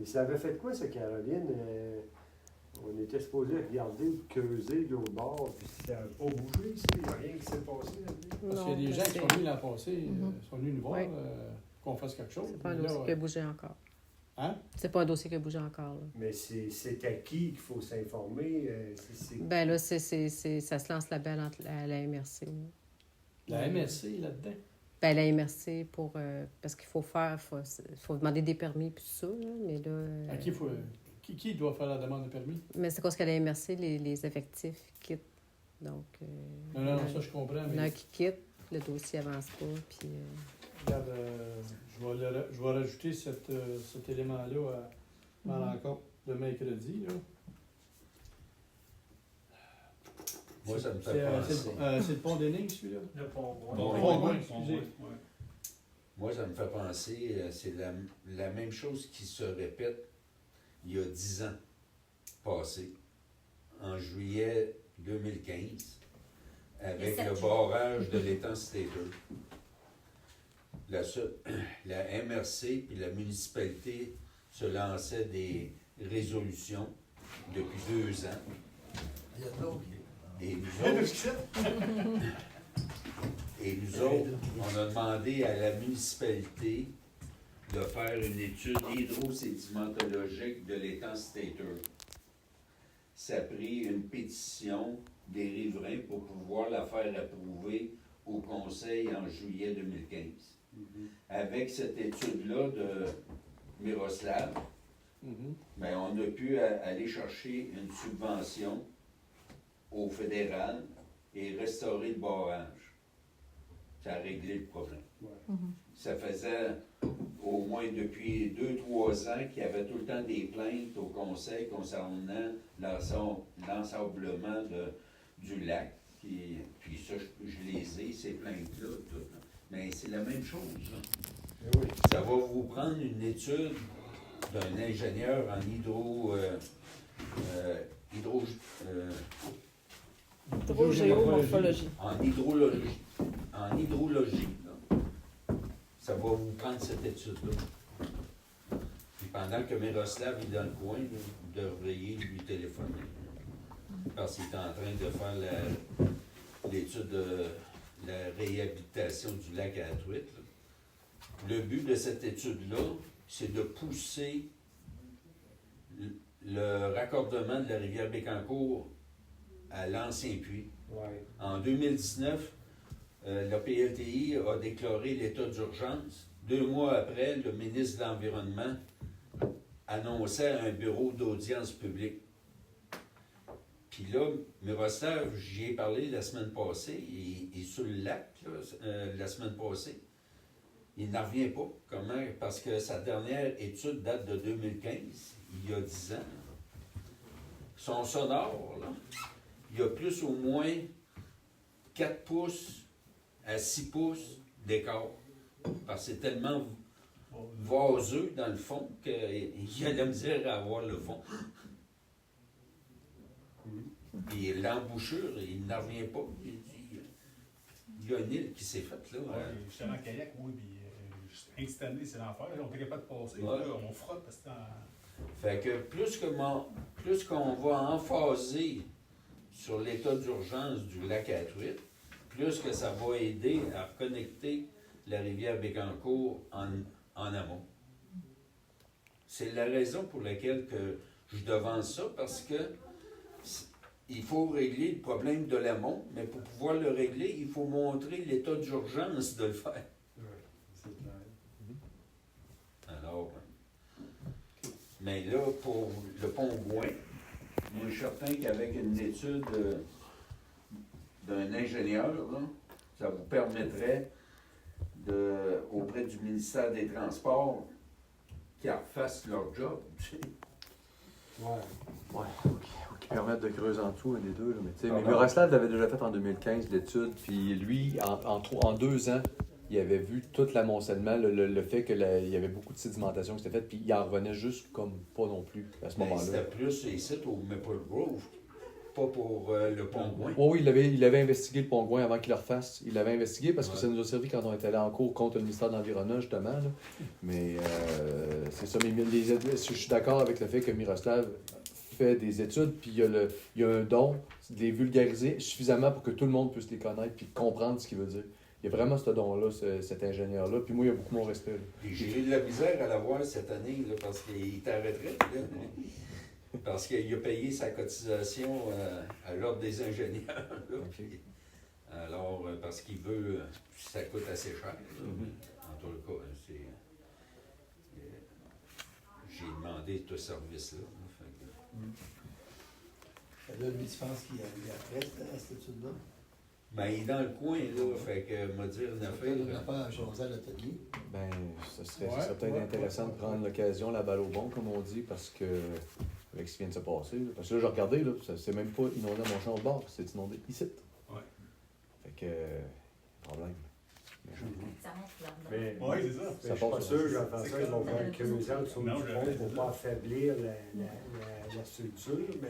Et ça avait fait quoi, ça, Caroline? On était supposé regarder, creuser de l'autre bord, puis ça n'a pas bougé, ici. Il n'y a rien qui s'est passé là-dedans. Parce qu'il y a des gens qui sont venus l'an passé, sont venus nous voir Oui. qu'on fasse quelque chose. C'est pas un Mais là, dossier qui a bougé encore. Hein? C'est pas un dossier qui a bougé encore. Là. Mais c'est à qui qu'il faut s'informer? Ben là, ça se lance la balle entre à la MRC. là. La MSC là-dedans. Ben la MRC pour parce qu'il faut faut demander des permis puis tout ça, là, mais là. À qui doit faire la demande de permis? Mais c'est parce qu'à la MRC, les effectifs quittent. Donc. Non, ça je comprends. Il y en a Mais un qui quitte, le dossier avance pas, puis. regarde, je vais rajouter cet élément-là à l'encontre de mercredi. Là. Moi, ça me C'est fait penser. c'est le pont d'Énigme, celui-là? Le pont. Ouais, excusez. Ouais. Moi, ça me fait penser, c'est la même chose qui se répète il y a 10 ans passés, en juillet 2015, avec le barrage de l'étang Stater. La MRC et la municipalité se lançaient des résolutions depuis 2 ans. Il y a de l'eau. Et nous autres, on a demandé à la municipalité de faire une étude hydrosédimentologique de l'étang Stater. Ça a pris une pétition des riverains pour pouvoir la faire approuver au conseil en juillet 2015. Avec cette étude-là de Miroslav, ben, on a pu aller chercher une subvention au fédéral et restaurer le barrage. Ça a réglé le problème. Ça faisait au moins depuis 2-3 ans qu'il y avait tout le temps des plaintes au conseil concernant l'ensablement du lac. Puis ça, je les ai, ces plaintes-là. Mais c'est la même chose. Hein. Ça va vous prendre une étude d'un ingénieur en Hydrogéomorphologie. en hydrologie. Là. Ça va vous prendre cette étude-là. Puis pendant que Miroslav est dans le coin, vous devriez lui téléphoner. Parce qu'il est en train de faire l'étude de la réhabilitation du lac à la truite. Là. Le but de cette étude-là, c'est de pousser le raccordement de la rivière Bécancour à l'ancien puits. Ouais. En 2019, la PLTI a déclaré l'état d'urgence. 2 mois après, le ministre de l'Environnement annonçait un bureau d'audience publique. Puis là, Miroslav, j'y ai parlé la semaine passée, il est sur le lac là, la semaine passée. Il n'en revient pas. Comment? Parce que sa dernière étude date de 2015, il y a 10 ans. Son sonore, là, il y a plus ou moins 4 pouces à 6 pouces d'écart. Parce que c'est tellement vaseux dans le fond qu'il y a de la misère à avoir le fond. Puis l'embouchure, il n'en revient pas. Il y a une île qui s'est faite là. J'étais en kayak, moi, puis instantané, c'est l'enfer. On n'était capable de passer. Ouais. Là, on frotte parce que Fait que plus qu'on va emphaser sur l'état d'urgence du lac à truite, plus que ça va aider à reconnecter la rivière Bécancour en amont. C'est la raison pour laquelle que je devance ça, parce que il faut régler le problème de l'amont, mais pour pouvoir le régler, il faut montrer l'état d'urgence de le faire. C'est clair. Alors, mais là, pour le pont Gouin, moi, je suis certain qu'avec une étude d'un ingénieur, là, ça vous permettrait, auprès du ministère des Transports, qu'ils refassent leur job. Tu sais. Ouais. Qui permettent de creuser en dessous, un des deux. Là. Mais, tu sais, Ah, mais Miroslav l'avait déjà fait en 2015, l'étude. Puis lui, en 2 ans, il avait vu tout l'amoncellement, le fait qu'il y avait beaucoup de sédimentation qui s'était faite, puis il en revenait juste comme pas non plus à ce moment-là. C'était plus ici au Maple Grove, pas pour le pont Gouin. Oui, il avait investigué le pont Gouin avant qu'il le refasse. Il l'avait investigué parce que ça nous a servi quand on était allé en cours contre le ministère de l'Environnement, justement. Là. Mais c'est ça. Mais je suis d'accord avec le fait que Miroslav fait des études, puis il y a un don de les vulgariser suffisamment pour que tout le monde puisse les connaître puis comprendre ce qu'il veut dire. Il y a vraiment ce don-là, cet ingénieur-là. Puis moi, il y a beaucoup mon respect. Là. Puis j'ai eu de la misère à l'avoir cette année, là, parce qu'il est à retraite, là. Parce qu'il a payé sa cotisation à l'Ordre des ingénieurs. Là, puis, alors, parce qu'il veut, ça coûte assez cher. Là, en tout cas, j'ai demandé tout ce service-là. Là, fait que, Là, lui, tu penses qu'il y a après cette étude-là? ben, il est dans le coin, là, fait que, m'a dire une affaire. On n'a pas à choisir l'atelier. Ben, ça serait Ouais, peut-être ouais, intéressant ouais, de prendre l'occasion, la balle au bon, comme on dit, parce que, avec ce qui vient de se passer, là, parce que là, j'ai regardé, là, c'est même pas inondé à mon champ de bord, c'est inondé ici. Ouais. Fait que, problème. Ça montre leur Mais, Oui, c'est ça. mais je suis pas sûr, Jean-François, qu'ils vont faire creuser en dessous Non, du j'avais pont pour dit pas affaiblir la structure, mais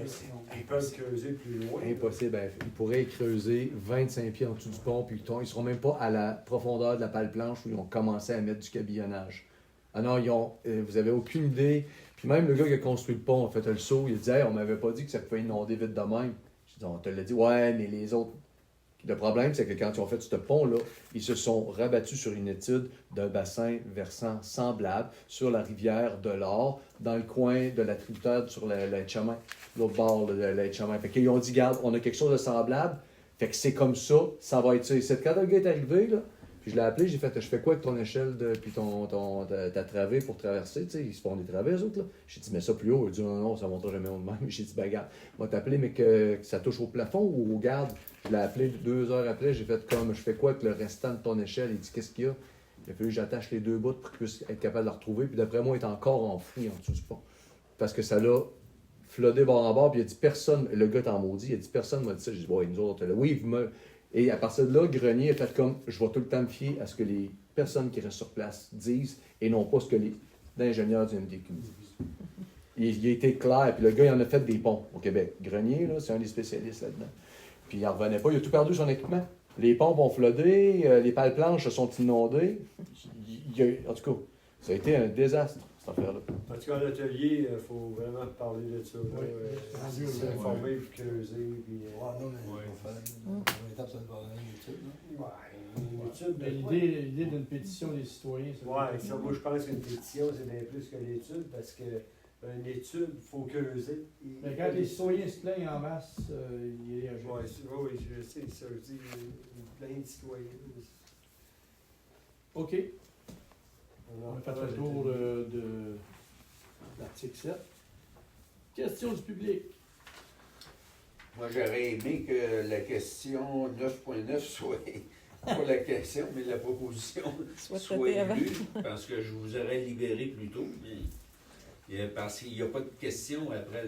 ils peuvent creuser plus loin. Impossible. Ben, ils pourraient creuser 25 pieds en dessous du pont, puis ils seront même pas à la profondeur de la pale planche où ils ont commencé à mettre du cabillonnage. Ah non, vous avez aucune idée. Puis même le gars qui a construit le pont a fait le saut, il a dit hey, on m'avait pas dit que ça pouvait inonder vite de même. Je dis, on te l'a dit, ouais, mais les autres. Le problème, c'est que quand ils ont fait ce pont-là, ils se sont rabattus sur une étude d'un bassin versant semblable sur la rivière de l'Or, dans le coin de la tributaire sur le chemin, l'autre bord de le chemin. Fait qu'ils ont dit, regarde, on a quelque chose de semblable, fait que c'est comme ça, ça va être ça. Et quand le gars est arrivé, là, puis je l'ai appelé, j'ai fait, je fais quoi avec ton échelle, puis ta travée pour traverser, tu sais, ils se font des travées, eux autres, là. J'ai dit, mets ça plus haut. Il a dit, non, ça ne montera jamais au même. J'ai dit, ben, regarde, on va t'appeler, mais que ça touche au plafond ou au garde. Je l'ai appelé 2 heures après, j'ai fait comme, je fais quoi avec le restant de ton échelle? Il dit, qu'est-ce qu'il y a? Il a fallu que j'attache les 2 bouts pour qu'il puisse être capable de la retrouver, puis d'après moi, il est encore enfoui en dessous du pont. Parce que ça l'a flotté bord en bord, puis il a dit, personne, le gars est en maudit, il a dit, personne m'a dit ça. J'ai dit, ouais, nous autres, là, oui, Et à partir de là, Grenier a fait comme, je vais tout le temps me fier à ce que les personnes qui restent sur place disent, et non pas ce que les ingénieurs du MDQ disent. Il a été clair, puis le gars, il en a fait des ponts au Québec. Grenier, là, c'est un des spécialistes là-dedans. Puis il n'en revenait pas, il a tout perdu son équipement. Les pompes ont flotté, les pales planches se sont inondées. En tout cas, ça a été un désastre, cette affaire-là. En tout cas, à l'atelier, il faut vraiment parler de ça. Oui. S'informer, puis creuser, puis... Ouais, non, mais Ouais. on va faire une étape sur le problème d'étude. une étude Mais de quoi? l'idée d'une pétition des citoyens, ça Ouais, ça, moi je pense qu'une pétition, c'est bien plus que l'étude, parce que une étude, il faut creuser. Mais quand les citoyens se plaignent en masse, ils réagissent. Oui, je sais, ça veut dire plein de citoyens. OK. On a fait le tour de l'article 7. Question du public. Moi, j'aurais aimé que la question 9.9 soit pas la question, mais la proposition Soit soit traité avant. lue, parce que je vous aurais libéré plus tôt, mais parce qu'il n'y a pas de question après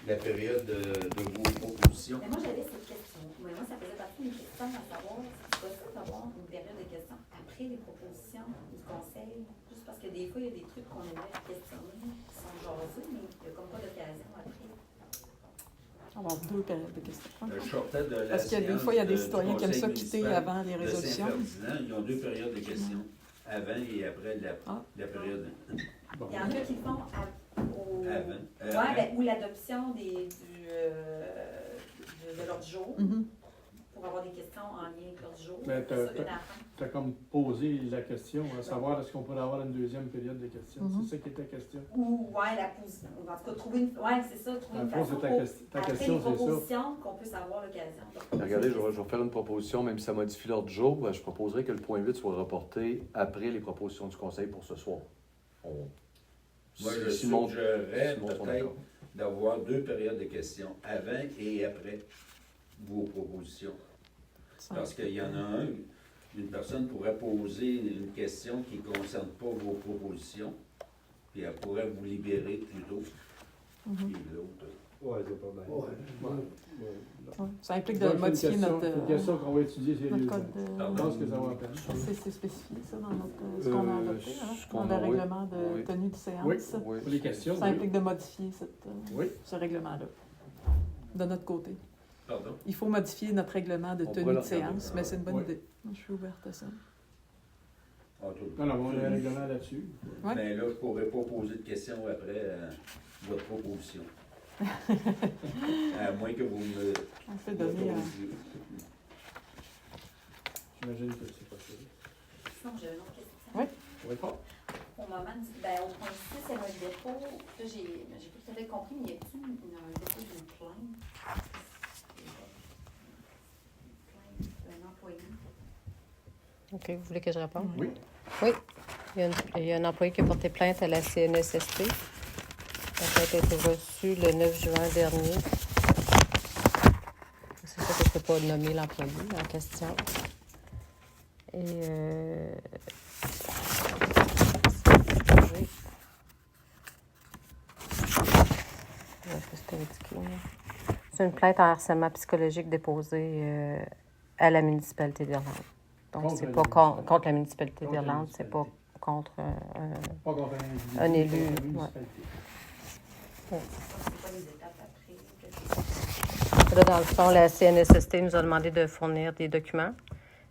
la période de vos propositions. Mais moi, j'avais cette question. Moi, ça faisait partie une question à savoir, c'est possible d'avoir une période de questions après les propositions du conseil? Juste parce que des fois, il y a des trucs qu'on aimerait questionner qui sont jasés, mais il n'y a comme pas d'occasion après. On va avoir 2 périodes de questions. Je sortais de la Parce que des séance fois, il y a des du citoyens qui aiment ça conseil quitter municipal avant les de résolutions. Saint-Ferdinand. Ils ont 2 périodes de questions, avant et après la période. Bon. Il y en a qui le font Avant. Ouais, ben, ou l'adoption de l'ordre du jour, pour avoir des questions en lien avec l'ordre du jour. Mais Ça, une à la fin. Tu as comme posé la question, à savoir est-ce qu'on pourrait avoir une deuxième période de questions. Mhm. C'est ça qui était la question. Ou, ouais, la position. En tout cas, trouver une. Ouais, c'est ça, trouver Dans une le fond, façon c'est pour, ta après question, les c'est ça. propositions, qu'on puisse avoir l'occasion. Regardez, je vais faire une proposition, même si ça modifie l'ordre du jour, ben, je proposerais que le point 8 soit reporté après les propositions du conseil pour ce soir. Moi, je Simon- suggérerais Simon sont peut-être d'accord. d'avoir 2 périodes de questions, avant et après vos propositions. Parce qu'il y en a une personne pourrait poser une question qui ne concerne pas vos propositions, puis elle pourrait vous libérer plus tôt. Puis l'autre. Ouais, c'est pas mal. Ouais. Ouais. Ça implique de Donc, c'est modifier une notre, question qu'on va étudier notre sérieusement. code Je de... pense que ça va en peine. C'est spécifié, ça, dans notre, ce qu'on a adopté, hein, ce qu'on dans a, le oui. règlement de Oui. tenue de séance. Oui. Oui. Pour les questions, Ça oui. implique de modifier Oui. ce règlement-là, de notre côté. Pardon? Il faut modifier notre règlement de On tenue pourrait de le regarder. séance, mais c'est une bonne Oui. idée. Je suis ouverte à ça. Ah, tout. Non, non, on a un règlement là-dessus. Ouais. Mais là, je ne pourrais pas poser de questions après votre proposition. À moins que vous me On fait donner... l'autorisiez. J'imagine que c'est possible. Sinon, j'ai une autre question. Oui. Oui. Au moment au point 6, il y a un dépôt. Là, j'ai pas tout à fait compris, mais y a-t-il un dépôt d'une plainte? Une plainte d'un employé. OK, vous voulez que je réponde? Oui. Oui. Il y a un employé qui a porté plainte à la CNSST. La plainte a été reçue le 9 juin dernier. C'est ça que je ne peux pas nommer l'employé en question. Et c'est une plainte en harcèlement psychologique déposée à la municipalité d'Irlande. Donc, Contre c'est la pas municipalité. contre la municipalité Contre la d'Irlande, c'est pas municipalité. contre Pas contre un élu, contre la ouais. municipalité. C'est pas les étapes après. Là, dans le fond, la CNSST nous a demandé de fournir des documents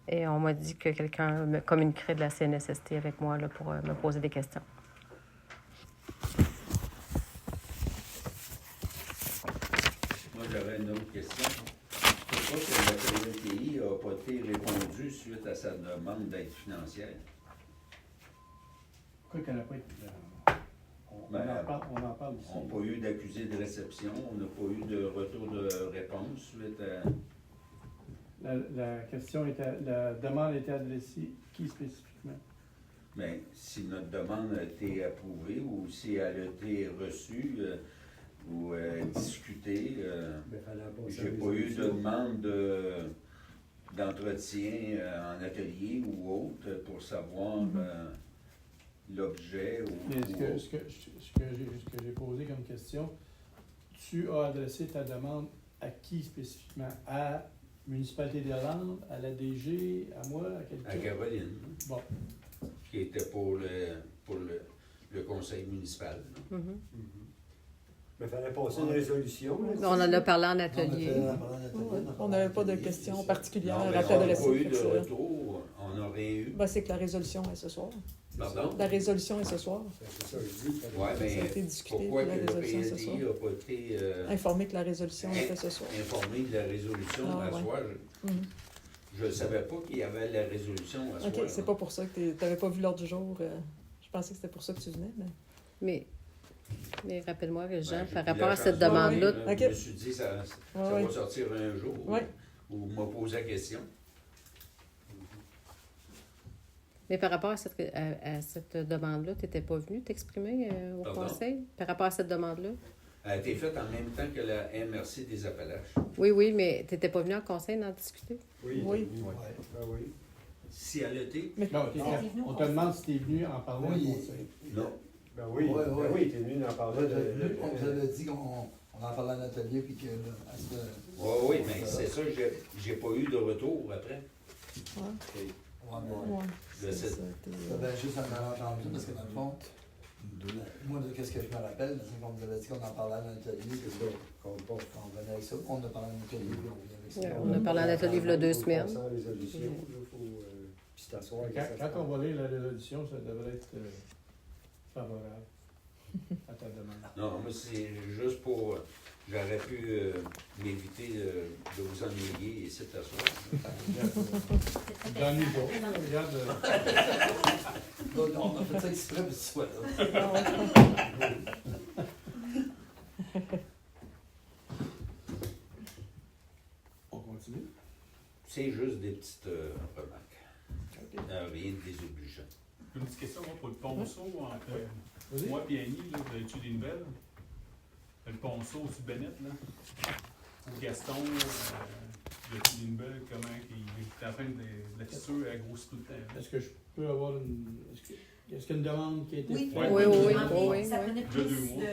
et on m'a dit que quelqu'un me communiquerait de la CNSST avec moi là, pour me poser des questions. Moi, j'aurais une autre question. Pourquoi que la PDTI n'a pas été répondue suite à sa demande d'aide financière? Pourquoi qu'elle n'a pas été... on en parle ici. On n'a pas eu d'accusé de réception, on n'a pas eu de retour de réponse suite à... La question était, la demande était adressée qui spécifiquement? Mais si notre demande a été approuvée ou si elle a été reçue ou discutée, Mais fallait passer j'ai en pas eu de résolution. demande d'entretien en atelier ou autre pour savoir l'objet ou Mais ce que j'ai posé comme question, tu as adressé ta demande à qui spécifiquement? À Municipalité d'Irlande, à la DG, à moi, à quelqu'un? à Caroline, Bon, qui était pour le conseil municipal. Mhm. Mais fallait passer une résolution. là, On en a parlé en On a atelier. fait la parole à la télé, On n'avait pas de questions particulières Non, à mais on n'a t'adresser. pas eu fait de que ça- retour, on n'a rien eu. Ben, c'est que la résolution est ce soir. Pardon? La résolution est ce soir. C'est ça, je dis. Ouais, Ça a été mais discuté, pourquoi la que le résolution est ce soir. PNTI n'a pas été Informer que la résolution était ce soir. informé de la résolution Ah, à ouais. soir? Mhm. Je ne savais pas qu'il y avait la résolution à soir. OK, c'est pas pour ça que tu n'avais pas vu l'ordre du jour. Je pensais que c'était pour ça que tu venais, mais... Mais rappelle-moi, Jean, Ben, j'ai par pris rapport la à cette chance de demande-là, venir, OK. Je me suis dit, ça Ouais, va sortir un jour. Ouais. Ou m'a posé la question. mais par rapport à cette demande-là, tu n'étais pas venu t'exprimer au Pardon? conseil? Par rapport à cette demande-là? Elle a été faite en même temps que la MRC des Appalaches. Oui, mais tu n'étais pas venu en conseil d'en discuter? Oui. Oui. Ouais. Ben oui. Si elle a été, mais non, Ah. on te demande si tu es venu en parler Oui. au conseil. non. Ben oui. Ouais, Ben ouais. oui, t'es venu en parler On vous avait dit qu'on en parlait à l'atelier, puis que là, à ce... Oui, mais c'est ça ça, j'ai pas eu de retour après. Ouais. Ouais, mais Ouais. Le C'est sept. ça, t'es- ça avait juste un mélange en plus parce que dans le fond, moi, de qu'est-ce que je me rappelle, c'est qu'on nous avait dit qu'on en parlait à l'atelier, C'est ça, qu'on qu'on venait avec ça. On a parlé à l'atelier, puis on vient avec ça. Ouais, on a parlé à l'atelier il y a 2 semaines. Sans résolution, il faut puis t'asseoir. Quand on va lire la résolution, ça devrait être favorable à ta demande. Non, moi, c'est juste pour. J'aurais pu m'éviter de vous ennuyer et c'est à soir. J'en ai pas. Regarde, Donc, on a fait ça exprès pour que tu sois là. on continue. C'est juste des petites remarques. Rien de désobligeant. Une petite question, moi, pour le ponceau, entre Vas-y. moi et Annie, là, vous avez-tu des nouvelles? Le ponceau au-dessus de Bennett, là. Ou Gaston, y a-tu des nouvelles? Comment il est en train de la fissure, elle grossit tout le temps. Est-ce que je peux avoir une. Est-ce qu'il y a une demande qui a été Oui, faite? Oui, oui, oui, mais oui, ça oui. prenait De plus 2 mois.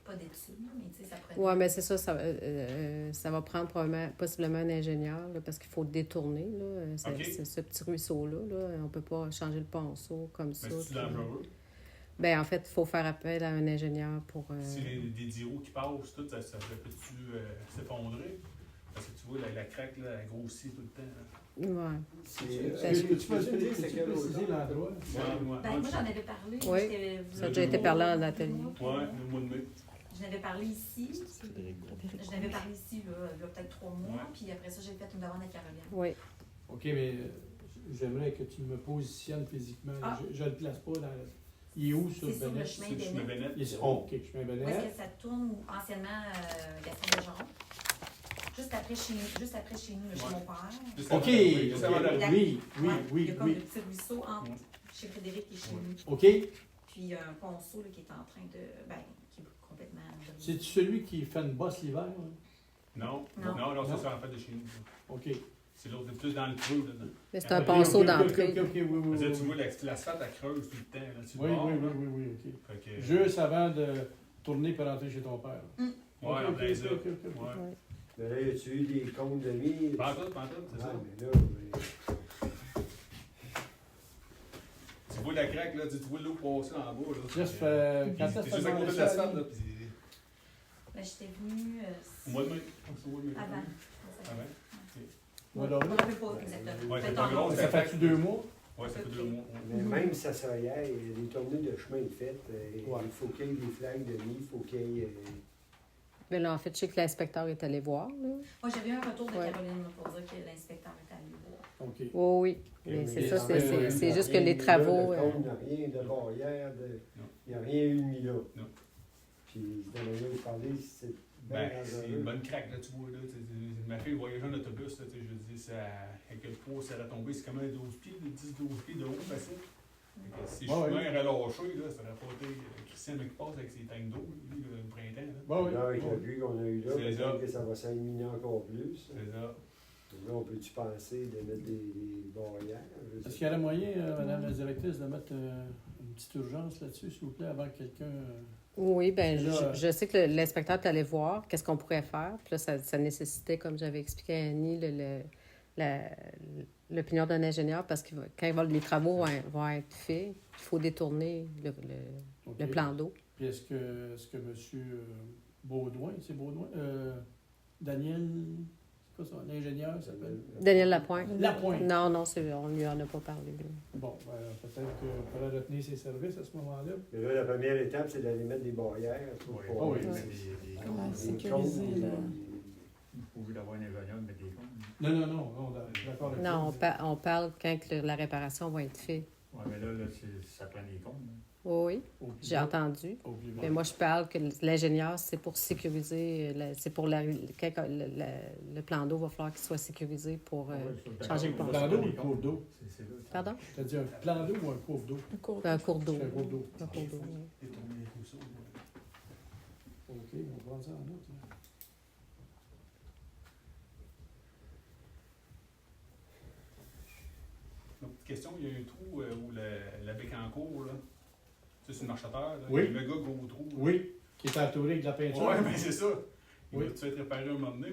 pas d'études, mais tu sais, ça prenait. Oui, mais c'est ça, ça va prendre possiblement un ingénieur, là, parce qu'il faut détourner, là, OK. ce petit ruisseau-là. Là, on ne peut pas changer le ponceau comme ça. Mais c'est-tu puis- dangereux? Ben, en fait, il faut faire appel à un ingénieur pour... Si des diros qui passent, tout, ça peut-tu s'effondrer? Parce que tu vois, la craque, là, elle grossit tout le temps. Là. Ouais. Est-ce que tu peux préciser l'endroit? Ben, moi, j'en avais parlé. Oui, j'étais- ça a déjà été parlé en atelier. Ouais, le mois de mai. Je n'avais parlé ici. Je n'avais parlé ici, là, il y a peut-être 3 mois. Ouais. Puis après ça, j'ai fait une demande à Caroline. Oui. OK, mais j'aimerais que tu me positionnes physiquement. Ah. Je ne le place pas dans. Il est où sur C'est sur le Bennett? chemin C'est le chemin Bennett. Bennett. Il est OK, chemin Où est-ce Bennett. que ça tourne anciennement Gaston Bergeron? Juste après chez nous, là, chez Ouais. mon père. Juste OK, avant- oui, juste avant OK, la- oui, oui, Ouais, il y oui, a comme oui. le petit ruisseau entre Ouais. chez Frédéric et chez Ouais. nous. OK. Puis il y a un ponceau là, qui est en train de. Ben, qui est complètement. C'est celui qui fait une bosse l'hiver? Là? Non, Non. non, ça, Non. c'est en fait de chez nous. OK. C'est l'autre, c'est plus dans le creux, là. Mais c'est un OK, ponceau OK, d'entrée. OK, oui, oui, Parce que oui. tu vois, l'asphalte, elle creuse tout le temps, là. Tu Oui, le bord, oui, là. oui, oui, OK. Fait que, Juste avant de tourner pour rentrer chez ton père. Ouais, en OK, plein ça. OK, OK, OK. Ouais. Mais là, y a-tu eu des comptes de mie? Pantoute, c'est ça. Ouais, mais là, Tu vois la craque, là, tu vois l'eau passer en bas, là. Juste, Puis, quand t'es est-ce que juste à côté de ça, l'asphalte, Ali? là. Puis, Ben, j'étais venue. au mois de mai. C'est au mois de mai. Avant. Avant. Mois Je me d'avril? rappelle pas exactement. Ouais, c'est Peut-être pas en gros, août. Ça fait-tu 2 mois? Ouais, ça fait 2 mois. mais même si ça serait hier, il y a des tournées de chemin de fête. Ouais. Il faut qu'il y ait des flags de mie, il faut qu'il y ait. Mais là, en fait, je sais que l'inspecteur est allé voir. Là. Moi, j'avais eu un retour de Ouais. Caroline pour dire que l'inspecteur était allé voir. OK. Oui, oui. Mais c'est ça, mais c'est juste que les travaux... Il n'y a rien de barrière, il n'y a rien eu de mis là. Non. Puis, je devais vous parler, c'est Ben, bien c'est une bonne craque, là, tu vois, là. Ma fille voyageait en autobus, là, tu sais, je dis, ça, avec le poids, ça a tombé, c'est comme un 12 pieds, 10-12 pieds de haut, facile. Fait que si je Ouais, suis ouais. bien relâché, là, ça aurait pas été Christian qui passe avec ses tanks d'eau, lui, le printemps, là. Bon, oui. Là, avec le pluie qu'on a eu là, C'est ça. peut-être que ça va s'éliminer encore plus. C'est ça. Là, on peut-tu penser de mettre des barrières? Je sais Est-ce qu'il y aurait moyen, Madame la directrice, de mettre une petite urgence là-dessus, s'il vous plaît, avant que quelqu'un... Oui, bien, Là, je sais que l'inspecteur est allé voir qu'est-ce qu'on pourrait faire. Puis là, ça nécessitait, comme j'avais expliqué à Annie, l'opinion d'un ingénieur parce que quand les travaux vont être faits, il faut détourner OK. le plan d'eau. Puis est-ce que M. Baudouin, c'est Baudouin? Daniel, c'est quoi ça, l'ingénieur, il s'appelle? Daniel Lapointe. Lapointe. Non, on lui en a pas parlé. Là. Bon, peut-être qu'on pourrait retenir ses services à ce moment-là. Mais là, la première étape, c'est d'aller mettre des barrières. Pour Oui. pouvoir Oh oui. mettre Ouais, des sécuriser, comptes, là. Au lieu d'avoir un ingénieur, mettre des comptes. Non, d'accord avec Non, ça. on parle quand que la réparation va être faite. Ouais, mais là, ça prend des comptes. Oui, Au plus j'ai vite. entendu. Au plus vite. Mais moi, je parle que l'ingénieur, c'est pour sécuriser, c'est pour quand le plan d'eau va falloir qu'il soit sécurisé pour changer le Un plan plan d'eau. d'eau ou un cours d'eau? Pardon? T'as dit un plan d'eau ou un cours d'eau? Un cours. Un cours d'eau. C'est un cours d'eau. Un cours d'eau, oui. Détourner les trousseaux. OK, on va prendre ça en note. Là. Une petite question, il y a un trou où la Bécancour, là, tu sais, c'est une marche à terre, là. Oui. Il y a le gars gros trou. là. Oui, qui est entouré de la peinture. Ouais, mais c'est ça. Il Oui. va-tu être réparé un moment donné?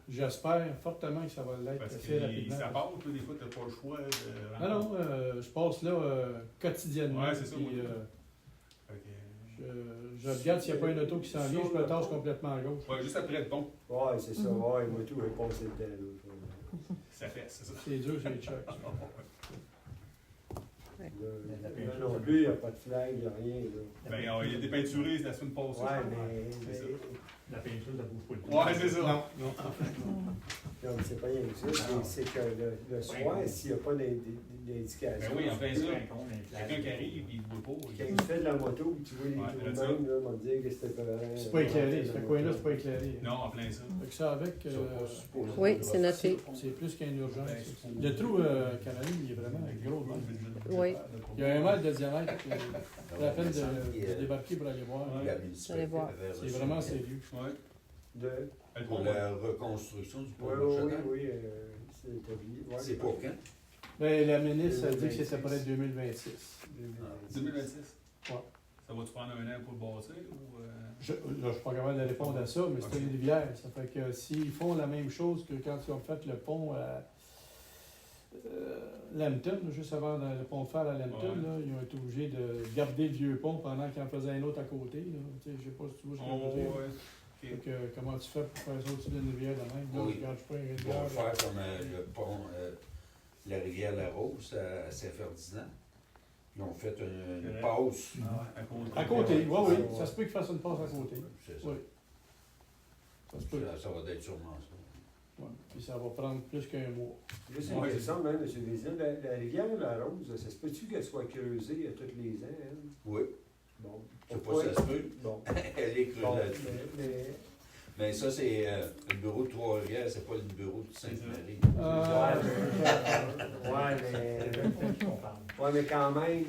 J'espère fortement que ça va l'être Parce assez que rapidement. ça part, toi, des fois, tu n'as pas le choix de... Non, je passe là quotidiennement. Ouais, c'est ça, puis, moi. Fait que, je regarde s'il n'y a pas une auto qui s'en vient, je me tasse complètement à gauche. ouais, juste après le pont, Ouais, c'est ça. Ouais, moi tout, j'ai passé le temps. Là. ça fait, c'est ça. C'est dur, c'est choc. Là non plus, il n'y a pas de flag, il n'y a rien. Là. Ben, il y a des peinturés la semaine passée. Ouais, C'est ça. La peinture, ça bouge pas le Ouais, c'est ça. Non. non, mais c'est pas rien que ça. C'est que le soir, s'il n'y a pas d'indication. Ben oui, en plein ça. Quelqu'un Quelqu'un qui arrive et il ne voit pas. Quand tu fais de la moto, tu vois les Ouais, tours là, de ça. même, là, on va te dire que c'était pas vrai. C'est pas éclairé. Ce coin-là, c'est pas éclairé. Non, en plein ça. Fait que ça avec, Oui, c'est noté. c'est plus qu'une urgence. Le trou, Caroline, il est vraiment gros. Même. Oui. Il y a 1 mètre de diamètre. C'est la peine de débarquer pour aller voir. La Allez municipalité voir. avait C'est reçu vraiment sérieux. Ouais. De... Le pour pont, la reconstruction du pont Oui, de oui, Marcheterre. oui, c'est établi. Ouais, C'est pour quand? Ben, la ministre a dit que c'était près de 2026. 2026. Ouais. Ça va-tu prendre un an pour le bâtir ou... Je ne suis pas capable de répondre à ça, mais c'est une rivière. Ça fait que s'ils font la même chose que quand ils ont fait le pont à Lambton, juste avant le pont de fer à Lambton, Ouais. là, ils ont été obligés de garder le vieux pont pendant qu'ils en faisaient un autre à côté. Là. Tu sais, je sais pas si tu vois ce que je veux dire. ouais. Fait que, comment tu fais pour faire ça au-dessus d'une rivière de même? Là, Oui. je regarde, je pas une Ils rivière. vont là. faire comme le pont, la rivière La Rose à Saint-Ferdinand. Ils ont fait une Ouais. passe. À côté, oui, oui. Ça se peut qu'ils fassent une passe à côté. C'est ça. Oui. Ça se peut. Ça va être sûrement ça. Ouais. Puis ça va prendre plus qu'un mois. Juste une question, même, M. Vézina. La rivière La Rose, ça se peut-tu qu'elle soit creusée à tous les ans, elle? Oui. Bon. Je sais pas si ça se peut. Bon. Elle est creusée Bon, là-dessus. mais Mais ça, c'est le bureau de Trois-Rivières, c'est pas le bureau de Sainte-Marie. Ouais, mais quand même,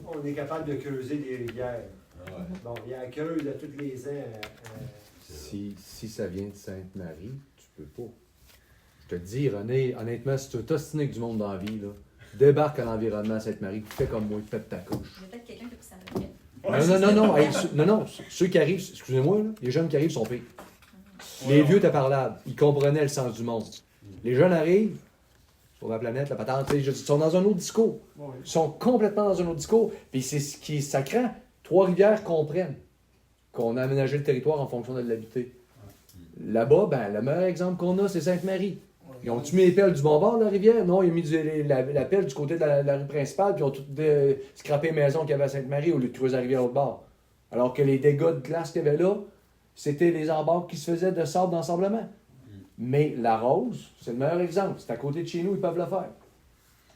on est capable de creuser des rivières. Ouais. Bon, il y a creuse à tous les ans. Si ça vient de Sainte-Marie, tu peux pas. Je te dis, René, honnêtement, si tu veux t'ostiner avec du monde dans la vie, là, débarque à l'environnement à Sainte-Marie, fais comme moi, fais de ta couche. Il y a peut-être quelqu'un qui a pris sa retraite. Non, hey, non, ceux qui arrivent, excusez-moi, là, les jeunes qui arrivent sont pires. Les vieux étaient parlables, ils comprenaient le sens du monde. Les jeunes arrivent, sur la planète, la patente, ils sont dans un autre discours. Oui. Ils sont complètement dans un autre discours. Puis c'est ce qui est sacrant. Trois-Rivières comprennent qu'on a aménagé le territoire en fonction de l'habiter. Là-bas, ben, le meilleur exemple qu'on a, c'est Sainte-Marie. Ils ont-tu mis les pelles du bon bord de la rivière? Non, ils ont mis la pelle du côté de la rue principale, puis ils ont tout scrappé les maisons qu'il y avait à Sainte-Marie au lieu de creuser la rivière au bord. Alors que les dégâts de glace qu'il y avait là, c'était les embarques qui se faisaient de sable d'ensablement. Mais la Rose, c'est le meilleur exemple. C'est à côté de chez nous, ils peuvent le faire.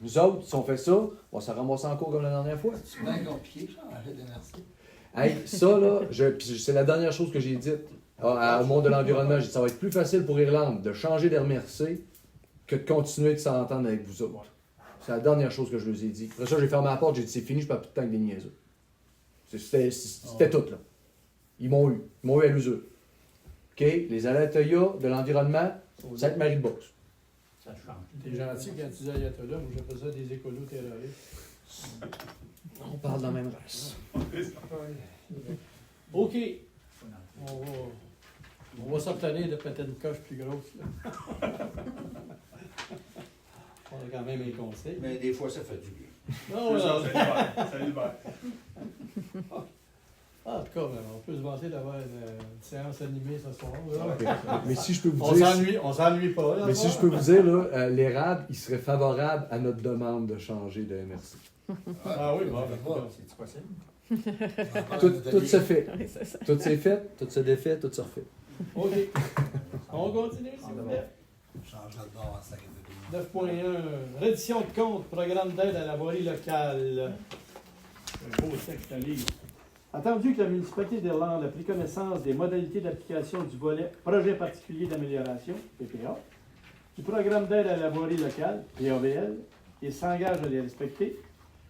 Nous autres, si on fait ça, on va se ramasser en cours comme la dernière fois. C'est bien compliqué, ça, arrête de merci. Hey, ça, là, puis c'est la dernière chose que j'ai dite au monde de l'environnement. J'ai dit, ça va être plus facile pour Irlande de changer d'RMRC que de continuer de s'entendre avec vous autres. C'est la dernière chose que je leur ai dit. Après ça, j'ai fermé la porte, j'ai dit, c'est fini, je perds plus de temps avec des niaiseux. C'était tout, là. Ils m'ont eu à l'usure. OK? Les Alatoya de l'environnement, Sainte-Marie-de-Beauce. Ça change. T'es gentil quand tu dis Ayatollah, moi j'appelle ça des écolos terroristes. On parle de la même race. OK. On va s'obtenir de peut-être une coche plus grosse. Là. On a quand même un conseil. Mais des fois, ça fait du bien. Non, non. Ça libère. En tout cas, ben, on peut se vanter d'avoir une séance animée ce soir. Là. Mais si je peux vous On dire... on s'ennuie pas. Là, Mais si je peux vous dire, là, l'érable, il serait favorable à notre demande de changer de MRC. Ah oui, bon, C'est possible. Tout se fait. Oui, c'est ça. Tout s'est fait, tout se défait, tout se refait. OK. On continue, s'il vous plaît. Change de bord en 5 9.1. Reddition de compte, programme d'aide à la voirie locale. Un beau texte à lire. Attendu que la municipalité d'Irlande a pris connaissance des modalités d'application du volet Projet particulier d'amélioration, PPA, du programme d'aide à la voirie locale, PAVL, et s'engage à les respecter,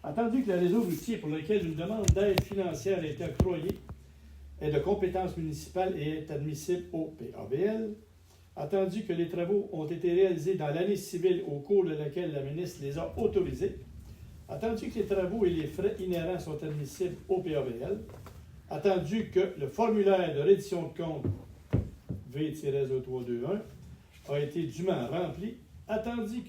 attendu que le réseau routier pour lequel une demande d'aide financière a été octroyée est de compétence municipale et est admissible au PAVL, attendu que les travaux ont été réalisés dans l'année civile au cours de laquelle la ministre les a autorisés, attendu que les travaux et les frais inhérents sont admissibles au PAVL, attendu que le formulaire de reddition de compte V-0321 a été dûment rempli, attendu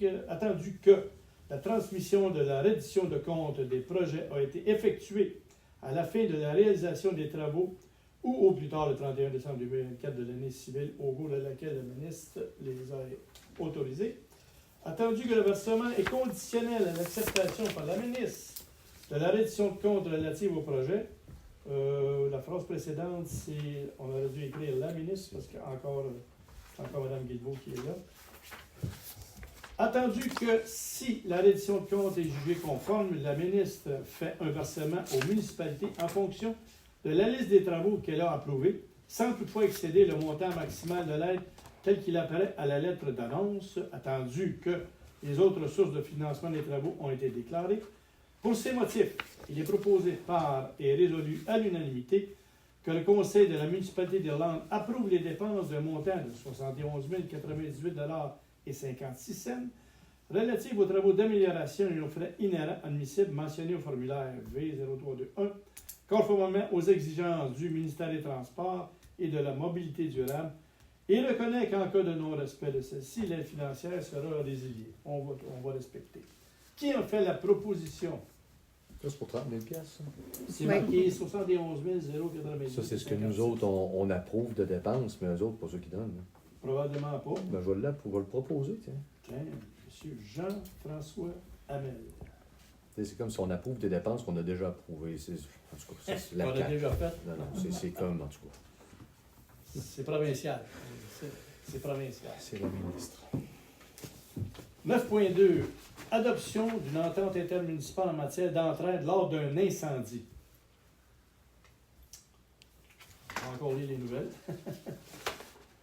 que la transmission de la reddition de compte des projets a été effectuée à la fin de la réalisation des travaux ou au plus tard le 31 décembre 2024 de l'année civile au cours de laquelle le ministre les a autorisés. Attendu que le versement est conditionnel à l'acceptation par la ministre de la reddition de compte relative au projet. La phrase précédente, c'est, on aurait dû écrire la ministre, parce que c'est encore Mme Guilbeault qui est là. Attendu que si la reddition de compte est jugée conforme, la ministre fait un versement aux municipalités en fonction de la liste des travaux qu'elle a approuvés, sans toutefois excéder le montant maximal de l'aide tel qu'il apparaît à la lettre d'annonce, attendu que les autres sources de financement des travaux ont été déclarées. Pour ces motifs, il est proposé par et résolu à l'unanimité que le Conseil de la municipalité d'Irlande approuve les dépenses d'un montant de 71 098,56 $ relatives aux travaux d'amélioration et aux frais inhérents admissibles mentionnés au formulaire V0321, conformément aux exigences du ministère des Transports et de la Mobilité durable, et reconnaît qu'en cas de non-respect de celle-ci, l'aide financière sera résiliée. On va respecter. Qui a fait la proposition? Ça, c'est pour 30 000 $. C'est marqué 71 098. Ça, c'est ce que nous autres, on approuve de dépenses, mais eux autres, pas ceux qui donnent. Hein. Probablement pas. Ben, je vais le proposer, tiens. Tiens, M. Jean-François Hamel. C'est comme si on approuve des dépenses qu'on a déjà approuvées. En tout cas, c'est la On l'a CAQ. déjà fait. Non, c'est comme, en tout cas. C'est provincial. C'est provincial. C'est le ministre. 9.2. Adoption d'une entente intermunicipale en matière d'entraide lors d'un incendie. On va encore lire les nouvelles.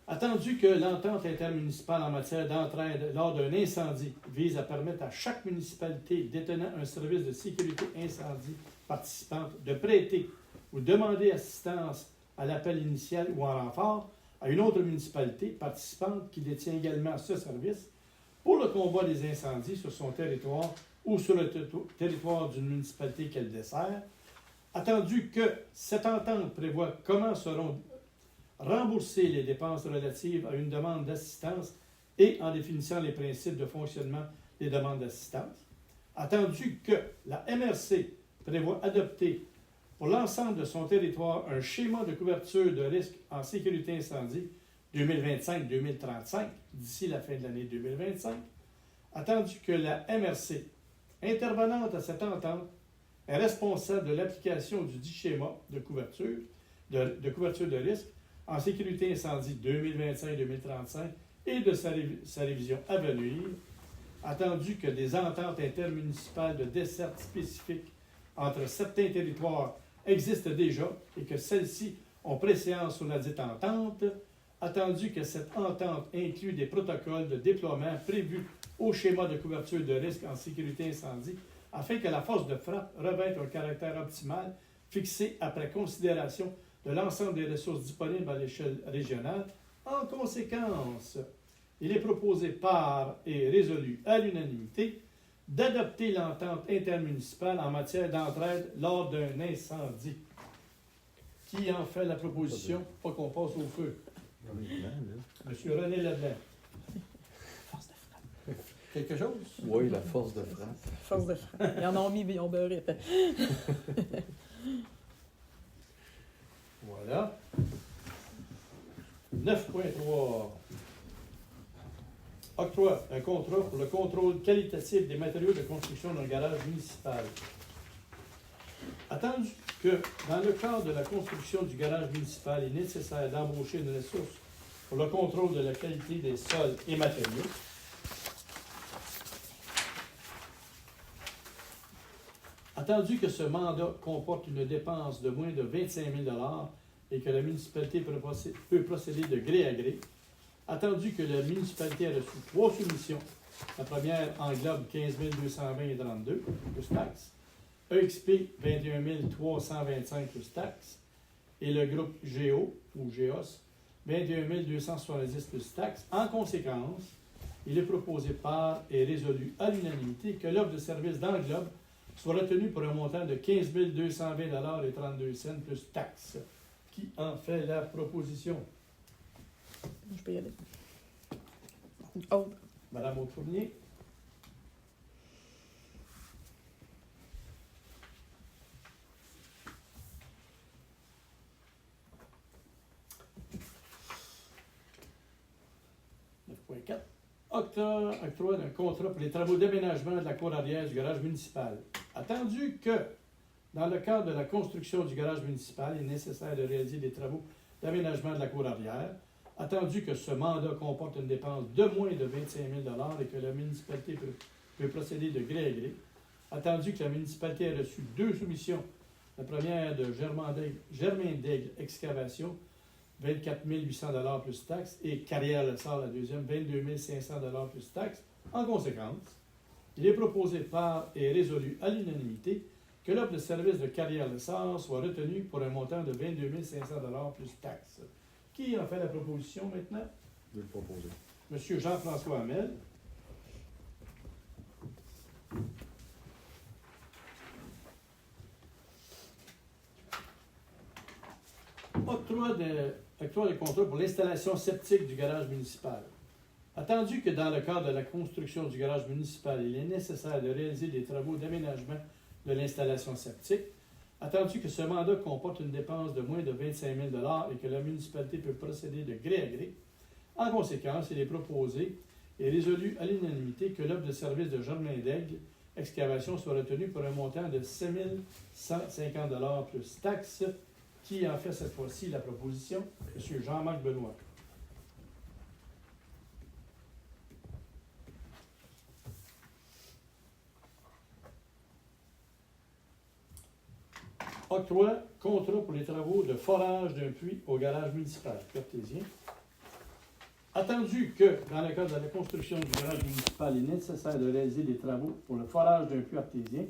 Attendu que l'entente intermunicipale en matière d'entraide lors d'un incendie vise à permettre à chaque municipalité détenant un service de sécurité incendie participante de prêter ou demander assistance à l'appel initial ou en renfort à une autre municipalité participante qui détient également ce service pour le combat des incendies sur son territoire ou sur le territoire d'une municipalité qu'elle dessert, attendu que cette entente prévoit comment seront remboursées les dépenses relatives à une demande d'assistance et en définissant les principes de fonctionnement des demandes d'assistance, attendu que la MRC prévoit adopter pour l'ensemble de son territoire un schéma de couverture de risque en sécurité incendie 2025-2035 d'ici la fin de l'année 2025, attendu que la MRC, intervenante à cette entente, est responsable de l'application du dit schéma de couverture de risque en sécurité incendie 2025-2035 et de sa révision à venir, attendu que des ententes intermunicipales de desserte spécifiques entre certains territoires existent déjà et que celles-ci ont préséance sur la dite entente, attendu que cette entente inclut des protocoles de déploiement prévus au schéma de couverture de risque en sécurité incendie afin que la force de frappe revête un caractère optimal fixé après considération de l'ensemble des ressources disponibles à l'échelle régionale. En conséquence, il est proposé par et résolu à l'unanimité d'adopter l'entente intermunicipale en matière d'entraide lors d'un incendie. Qui en fait la proposition? Pas qu'on passe au feu. Monsieur René Leblanc. Force de frappe. Quelque chose? Oui, la force de frappe. Force de frappe. Ils en ont mis, ils ont beurré. Voilà. 9.3. Octroi un contrat pour le contrôle qualitatif des matériaux de construction d'un garage municipal. Attendu que, dans le cadre de la construction du garage municipal, il est nécessaire d'embaucher une ressource pour le contrôle de la qualité des sols et matériaux, attendu que ce mandat comporte une dépense de moins de 25 000 $ et que la municipalité peut procéder de gré à gré, attendu que la municipalité a reçu 3 soumissions. La première englobe 15 220,32 plus taxes, EXP 21 325 plus taxes, et le groupe GEO ou GEOS 21 270 plus taxes. En conséquence, il est proposé par et résolu à l'unanimité que l'offre de service d'englobe soit retenue pour un montant de 15 220,32 $ plus taxes. Qui en fait la proposition? peux y aller. Oh, Madame Aude-Fournier. Octroi d'un contrat pour les travaux d'aménagement de la cour arrière du garage municipal. Attendu que, dans le cadre de la construction du garage municipal, il est nécessaire de réaliser des travaux d'aménagement de la cour arrière, attendu que ce mandat comporte une dépense de moins de 25 000 et que la municipalité peut procéder de gré à gré, attendu que la municipalité a reçu 2 soumissions, la première de Germain d'Aigle Excavation, 24 800 $ plus taxes, et Carrière Lessard, la deuxième, 22 500 $ plus taxes. En conséquence, il est proposé par et résolu à l'unanimité que l'offre de service de Carrière Lessard soit retenue pour un montant de 22 500 $ plus taxes. Qui en fait la proposition maintenant? Je vais le proposer. Monsieur Jean-François Hamel. Octroi de contrat pour l'installation septique du garage municipal. Attendu que dans le cadre de la construction du garage municipal, il est nécessaire de réaliser des travaux d'aménagement de l'installation septique, attendu que ce mandat comporte une dépense de moins de 25 000 $ et que la municipalité peut procéder de gré à gré, en conséquence, il est proposé et résolu à l'unanimité que l'offre de service de Germain d'Aigle Excavation soit retenue pour un montant de 7 150 $ plus taxes. Qui en fait cette fois-ci la proposition? Monsieur Jean-Marc Benoît. Octroi, contrat pour les travaux de forage d'un puits au garage municipal cartésien. Attendu que, dans le cadre de la construction du garage municipal, il est nécessaire de réaliser des travaux pour le forage d'un puits artésien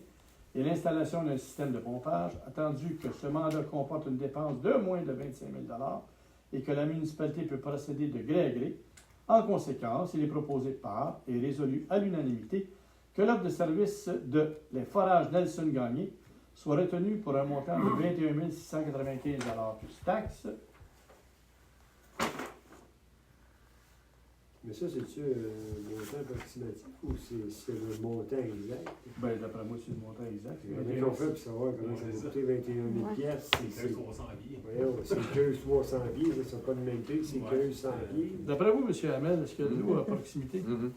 et l'installation d'un système de pompage, attendu que ce mandat comporte une dépense de moins de 25 000 $ et que la municipalité peut procéder de gré à gré. En conséquence, il est proposé par et résolu à l'unanimité que l'offre de service de les forages Nelson Gagné soit retenue pour un montant de 21 695 $ plus taxes. Mais ça, c'est-tu un montant approximatif ou c'est le montant exact? Bien, d'après moi, c'est le montant exact. Il y en a qu'on fait pour savoir comment ça va coûter 21 000 piastres. C'est 300 billets. Voyons, c'est que 300 pieds, ça ne sera pas de même prix, c'est que 100 pieds. D'après vous, M. Hamel, est-ce qu'il y a de l'eau à proximité? Mhm.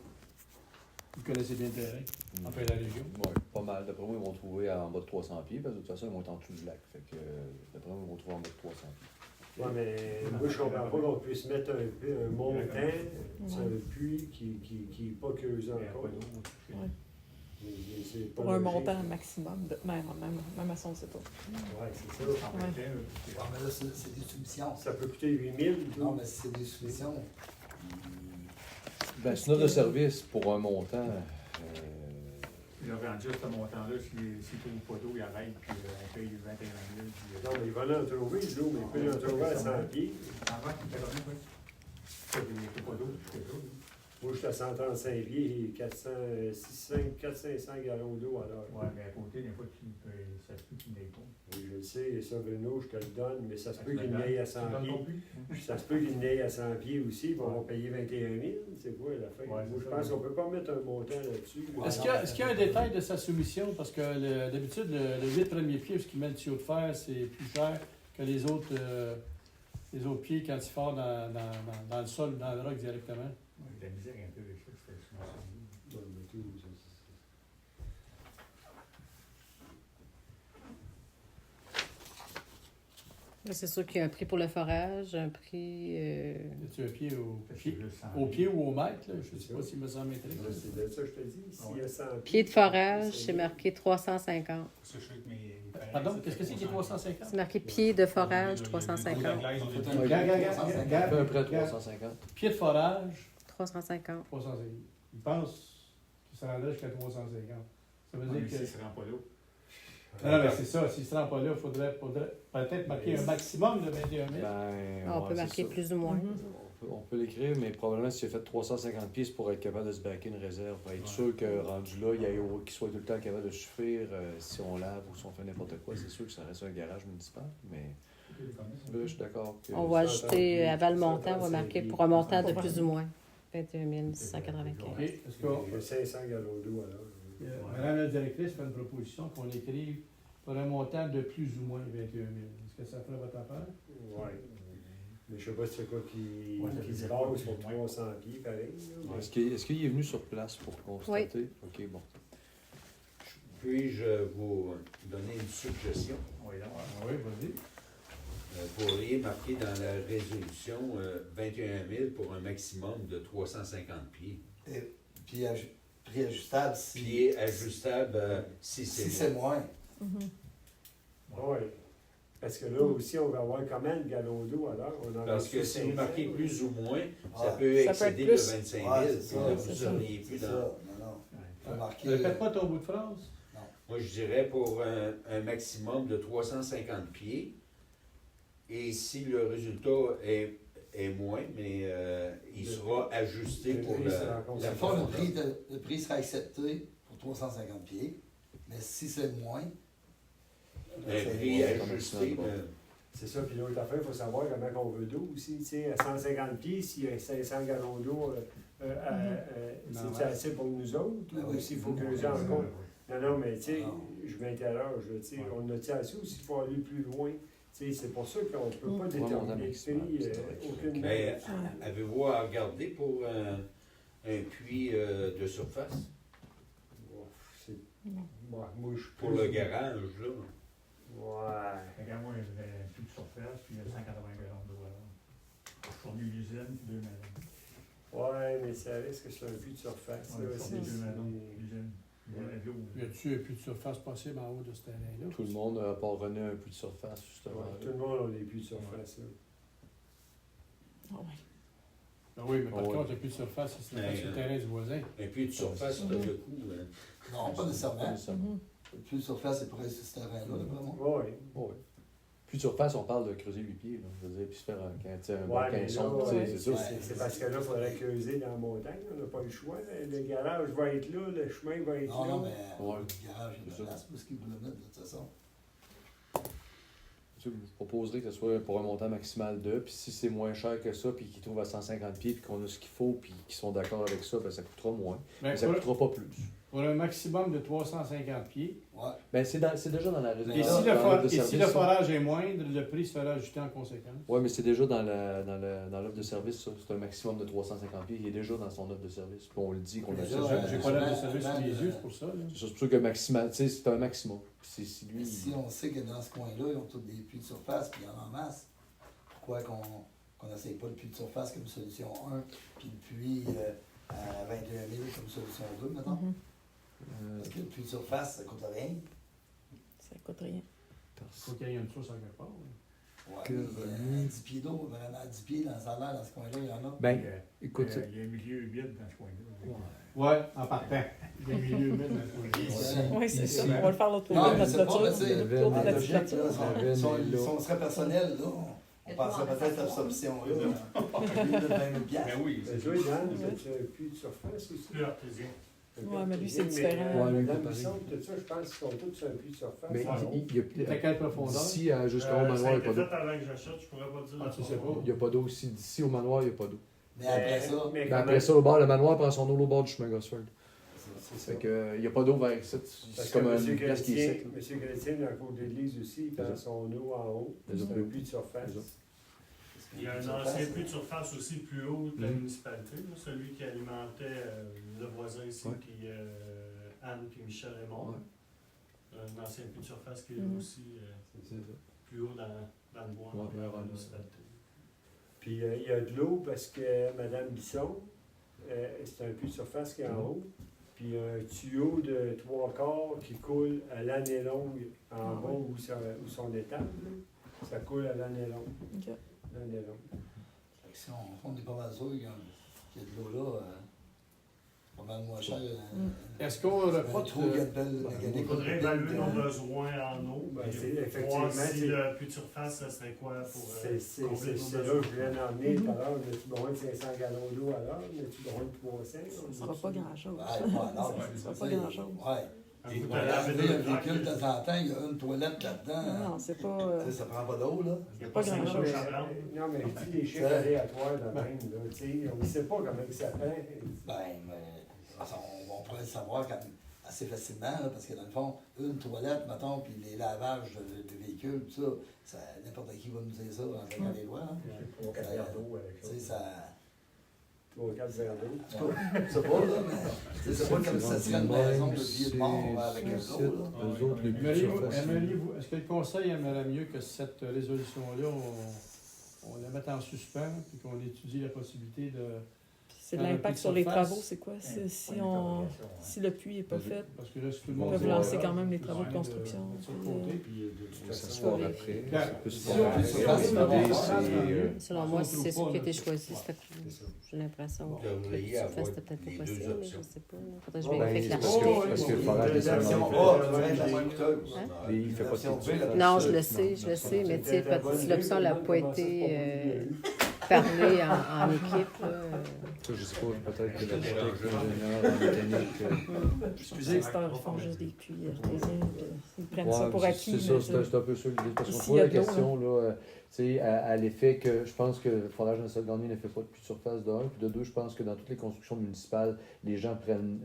Vous connaissez bien le terrain, en fait la région. Oui, pas mal. D'après moi, ils vont trouver en bas de 300 pieds, parce que de toute façon, ils vont être en dessous du lac. Fait que, d'après moi, ils vont trouver en bas de 300 pieds. Oui, mais moi, je ne comprends pas qu'on puisse mettre un montant sur un puits qui n'est pas creusé encore. ouais. Mais c'est pas Pour un logique. montant maximum, même à son, c'est pas. Oui, c'est ça. Ouais. Ouais, mais là, c'est des soumissions. Ça peut coûter 8 000. Non, mais si c'est des soumissions. Ben, c'est une offre de service pour un montant. Il a rendu à ce montant-là, s'il trouve pas d'eau, il arrête, puis on paye 21 000. Puis, Non, mais il va l'en trouver, l'eau, mais il peut l'en trouver à 100 pieds. avant qu'il fait combien, quoi? Il n'y a pas d'eau, je fais d'eau. Moi, je suis à 135 pieds et 400-500 gallons d'eau à l'heure. Ouais, mais à côté, des fois, ça se peut qu'il n'aille pas. Oui, je le sais, ça, Bruno, je te le donne, mais ça se peut Tu qu'il le n'aille à donnes? 100 Tu le donnes pieds. non plus? Puis ça se peut qu'il n'aille à 100 pieds aussi, puis on va payer 21 000. C'est quoi la fin? Ouais, Moi, je c'est pense ça. qu'on ne peut pas mettre un montant là-dessus. Est-ce qu'il y a un détail de sa soumission? Parce que d'habitude, le 8 premiers pieds, ce qui met le tuyau de fer, c'est plus cher que les autres pieds quand il part dans le sol, dans le roc directement. Il y a de la misère un peu avec ça, c'était souvent ça. Ouais, mais tout, C'est sûr qu'il y a un prix pour le forage, un prix. As-tu un pied C'est juste 100 au pied ou au mètre? Là? Je ne sais C'est pas ça. s'il me semble maîtrise. c'est de ça que je te dis. S'il y a 100 Pied de forage, c'est marqué 350. Ça, je sais que mes parents, Pardon, ça qu'est-ce que fait c'est qui est 350? C'est marqué pied de forage, 350. La glaise, On au fait début. un Regarde, regarde, 350. regarde. À peu près 350. Pied de forage, 350. 350. Il pense qu'il se rendrait jusqu'à 350. Ça veut Ouais, dire mais que... s'il se rend pas là. Non, mais c'est ça. S'il ne se rend pas là, il faudrait peut-être marquer un maximum de 21 000. Ben, On ouais, peut c'est marquer ça. plus ou moins. Mhm. On peut l'écrire, mais probablement si il a fait 350 pieds, c'est pour être capable de se baquer une réserve. Être sûr que rendu là, qu'il soit tout le temps capable de suffire si on lave ou si on fait n'importe quoi. C'est sûr que ça reste un garage municipal, mais Là, je suis d'accord. que- On va ajouter, avant le montant, on va marquer pour un montant de plus ou moins 21 695. OK. Est-ce que Il y a 500 gallons d'eau alors. Madame la directrice fait une proposition qu'on écrive pour un montant de plus ou moins 21 000. Est-ce que ça ferait votre affaire? Ouais. Mais je sais pas si c'est quoi qui Ouais, se ça passe fait pour 300 pieds, pareil. là. Est-ce qu'il est venu sur place pour constater? OK, bon. Puis-je vous donner une suggestion? Oui, vas-y. Vous pourriez marquer dans la résolution 21 000 pour un maximum de 350 pieds. Et puis prix ajustable si, Pieds ajustables si si c'est c'est moins. moins. Oui. Parce que là aussi, on va avoir combien de gallons d'eau alors? On en a Parce que reçu si vous 500, marquez oui. plus ou moins, ça Ah, peut ça peut excéder être le plus. 25 000. Ouais, c'est puis ça, là, c'est vous ça. seriez C'est plus ça. dans... Non. Faut marquer. Répète pas ton bout de phrase. Moi, je dirais pour un maximum de 350 pieds. Et si le résultat est moins, mais il sera ajusté Le pour prix la sera Dans conséquent. le fond, le prix sera accepté pour 350 pieds, mais si c'est moins, un prix ajusté. C'est ça, puis l'autre affaire, il faut savoir comment on veut d'eau aussi. Tu sais, à 150 pieds, s'il y a 500 gallons d'eau, c'est assez pour nous autres? Ah Ou oui. s'il faut creuser encore? Non, mais tu sais, Non. je m'interroge. Tu sais, on a-t-il assez ou s'il faut aller plus loin? Tu sais, c'est pour ça qu'on ne peut pas Ouais, déterminer mon le maximum, prix, c'est vrai. aucune Mais avez-vous à regarder pour un puits de surface? C'est- moi, je suis Pour plus- le garage, là? Ouais. Regarde, moi, j'avais plus de surface, puis il y a 180 gallons d'eau alors. Je fournis l'usine, puis 2 maisons. Ouais, mais ça risque que c'est un puits de surface. Ouais, là, je fournis 2 maisons, l'usine. Y a-tu un puits de surface possible en haut de ce terrain-là? Tout le monde, à part René, un plus de surface, justement. Ouais, tout le monde a des puits de surface. là. Ah ouais. Ah oui, mais par Ah ouais. contre, le puits de surface, c'est sur le terrain du voisin. Un puits de surface, ça a le coup. Hein. non, pas nécessairement. Mhm. Le plus de surface, c'est pour aller sur ce terrain-là, vraiment. Ouais. Oui. Plus de surface, on parle de creuser 8 pieds, là. Je veux dire, puis se faire un bon Ouais, mais 15 là, sondes, tu sais, c'est ça. c'est parce que là, il faudrait creuser dans la montagne. On n'a pas le choix. Le garage va être là, le chemin va être Non, là. non, mais Ouais. le garage, il y a C'est de ça. la place parce qu'il vous le mettre de toute façon. Je proposerais que ce soit pour un montant maximal de, puis si c'est moins cher que ça, puis qu'ils trouvent à 150 pieds, puis qu'on a ce qu'il faut, puis qu'ils sont d'accord avec ça, ben ça coûtera moins. Ben, Mais ça coûtera pas plus. pour un maximum de 350 pieds. Ouais. Ben c'est déjà dans la Et résolution. si le, dans l'offre de et si service, le ça. forage est moindre, le prix sera ajusté en conséquence. Ouais, mais c'est déjà dans l'offre de service, ça. C'est un maximum de 350 pieds. Il est déjà dans son offre de service. Puis on le dit qu'on l'a Déjà, déjà. J'ai ouais. pas l'aide de service sous les yeux, c'est pour ça. là. C'est pour ça que maximal, tu sais, c'est un maximum. Puis si lui. Si on sait que dans ce coin-là, ils ont tous des puits de surface, puis il y en a en masse, pourquoi qu'on n'essaye pas le puits de surface comme solution 1, puis le puits à 21 000 comme solution 2, mettons? Mhm. Parce que le puits de surface, ça coûte rien. Ça coûte rien. Faut qu'il y ait une source à quelque part. là. Ouais, Que mais, revenu. 10 pieds d'eau, vraiment 10 pieds dans le salaire, dans ce coin-là, il y en a. Ben, écoute, Il y a un milieu humide dans ce coin-là. Ouais, en partant. Des milieux humides dans le coin. Ouais. Oui, c'est ça. Ici. On va le faire l'autre Non, côté de mais la c'est pas, clôture. mais tu sais, L'autre côté de en la logique, clôture. là, si on serait personnel, là, on Et penserait toi, en peut-être à façon. cette option-là. Plus de 20 000 Ben oui, Ben, c'est toi, Dan, tu as un puits de surface aussi? Plus artésien. Ouais, mais lui, c'est différent. Ouais, lui, Madame c'est pareil. Bisson, tout ça, je pense qu'ils sont tous sur un puits de surface. mais Ah, il y T'es à a quelle profondeur? d'ici jusqu'au manoir, Ça il a n'y a été pas d'eau. fait avant que j'achète, je pourrais pas dire. Ah, tu sais pas. Il n'y a pas d'eau ici. D'ici au manoir, il n'y a pas d'eau. Mais après ça, mais Ben quand après même, ça, au bord, le manoir prend son eau au bord du chemin Gosford. c'est ça. Fait que, il n'y a pas d'eau vers ici. Parce C'est que comme M. une place qui est Chrétien, sec. M. Chrétien, dans le cours d'église aussi, il prend C'est ça. son eau en haut. Les C'est autres un eaux. puits de surface. Les autres. Il y a un ancien puits de surface aussi plus haut de la municipalité, là, celui qui alimentait le voisin ici, Ouais. puis Anne puis Michel Raymond. Ouais. Un ancien puits de surface qui est Mhm. aussi C'est ça. plus haut dans le bois, Ouais, dans ouais, la ouais. municipalité. Puis il y a de l'eau parce que Mme Bisson, c'est un puits de surface qui est en haut. Puis il y a un tuyau de 3/4 qui coule à l'année longue en bas où son étable. là. Ça coule à l'année longue. Ok. L'année longue. fait que si on est pas mal sûr qu'il y a de l'eau là, pas mal moins cher. Est-ce qu'on Un reporte trou le- Il faudrait évaluer nos besoins en eau, Ben, puis c'est effectivement, voir si c'est- le puits de surface, ça serait quoi pour C'est combler nos là que besoins. je viens d'emmener tout à l'heure. As-tu besoin de 500 gallons d'eau à l'heure? As-tu besoin de 300? Ce sera pas grand-chose. Ouais, pas alors, Ça sera pas grand-chose. Ouais. Un Et bout de voilà, laver Laver un de lac. véhicule de temps en temps, il y a une toilette là-dedans. Non, c'est pas. Tu sais, ça prend pas d'eau, là. Il n'y a Pas pas grand-chose. grand-chose à prendre. Non, mais tu sais, les chiffres Ouais. aléatoires de même, là, tu sais, on ne sait pas comment ça fait. Ben, mais on pourrait le savoir quand même assez facilement, là, parce que dans le fond, une toilette, mettons, puis les lavages de véhicules, tout ça, n'importe qui va nous dire ça en regardant les lois. Hein. Trois, quatre verres d'eau avec Tu ça. sais, ça. Trois, quatre verres d'eau. En tout cas, je sais pas, là, mais tu sais, c'est pas comme si ça serait une maison de pieds de mort avec un C'est- eau, là. eux autres, les plus de surface. Aimeriez-vous, est-ce que le Conseil aimerait mieux que cette résolution-là, on la mette en suspens, puis qu'on étudie la possibilité de... C'est Dans le l'impact puits sur de les surface. travaux, c'est quoi? Si le puits n'est pas fait, Parce que là, si tout le Ils monde... peuvent dit, lancer ah, quand même les c'est travaux de bien construction, mettre ça de puis, côté. Puis, de toute Ça se façon, fera après. Bien. C'est plus Si fort. on- puis si c'est on facile trouve d'avoir des- ça, Selon moi, si c'est on ce trouve qui a pas, été là. choisi, C'est j'ai l'impression. Vous que le devriez puits de surface, avoir c'était peut-être les pas deux possible, mais je options. sais pas. Faudrait que je Ben, vérifie avec c'est l'architecte. parce que le forage de Version Saint-Laurent, A, tu vois, la moins coûteuse. Hein? il fait pas de Version B, la Non, plus je le coûteuse. sais, je le sais, mais tu sais, C'était la bonne si idée, l'option tout le n'a monde pas commençait été pas parlée en équipe, là, Ça, je sais pas, peut-être que l'architecte, l'ingénieur en mécanique. Excusez, ils font juste des puits artésiens, puis ils prennent Ouais, ça pour acquis. c'est ça, mais c'est un peu ça l'idée. Parce qu'on se S'il pose y a la de l'eau, question, là, tu sais, à l'effet que je pense que le forage de Saint-Gagné ne fait pas de puits de surface de 1, puis de 2, je pense que dans toutes les constructions municipales, les gens prennent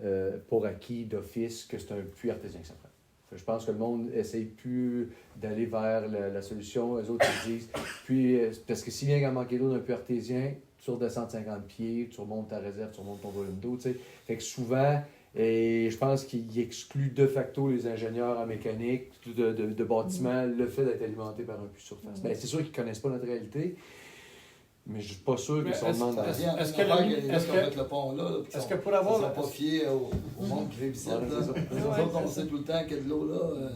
pour acquis d'office que c'est un puits artésien que ça prend. Je pense que le monde essaye plus d'aller vers la solution. Eux autres, ils disent, puis, parce que s'il vient qu'à manquer d'eau d'un puits artésien, tu redescends de 50 pieds, tu remontes ta réserve, tu remontes ton volume d'eau, tu sais. Fait que souvent, et je pense qu'il exclut de facto les ingénieurs en mécanique de bâtiments, le fait d'être alimenté par un puits de surface. Ben, c'est sûr qu'ils ne connaissent pas notre réalité, mais je ne suis pas sûr Mais qu'ils sont demandent est-ce- à... est-ce que la- est-ce que- Avec le pont là, Est-ce que pour avoir... ça ne pas fier au monde qui vit ici, là. Ouais, c'est ça. Nous autres, on sait tout le temps qu'il y a de l'eau là.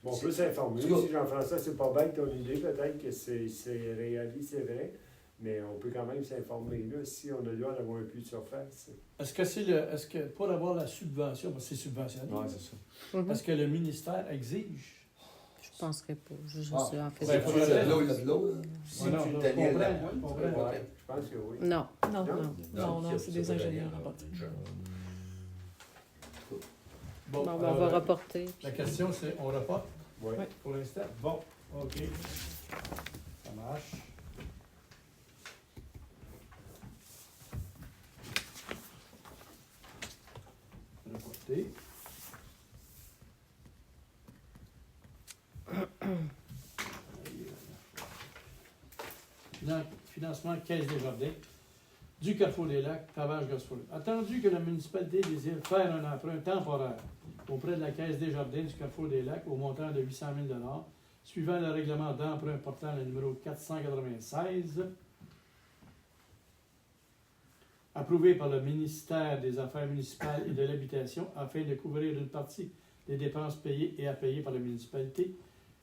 Bon, on peut s'informer. En tout cas- Si Jean-François, c'est pas bête ton idée, peut-être que c'est réaliste, c'est vrai, mais on peut quand même s'informer là si on a le droit d'avoir un puits de surface. Est-ce que pour avoir la subvention, parce que c'est subventionné, Ouais, c'est ça. Mhm. est-ce que le ministère exige? Je penserais pas. Je Ah. en fait. Ben, Il faudrait- y a de l'eau, il y a de l'eau. Là. Si Ouais, non, tu non, Daniel comprends, Lapointe, comprends. tu pourrais Ouais, je pense que oui. Non. Non, Non? non, c'est des ingénieurs en bâtiment. Bon, Bon, on alors, va reporter. la question, c'est on reporte Oui. pour l'instant? Bon, OK. Ça marche. Reporter. Financement Caisse des Jardins du Carrefour des Lacs, Pavage Gosford. Attendu que la municipalité désire faire un emprunt temporaire auprès de la Caisse des Jardins du Carrefour des Lacs au montant de 800 000 $, suivant le règlement d'emprunt portant le numéro 496, approuvé par le ministère des Affaires municipales et de l'Habitation afin de couvrir une partie des dépenses payées et à payer par la municipalité.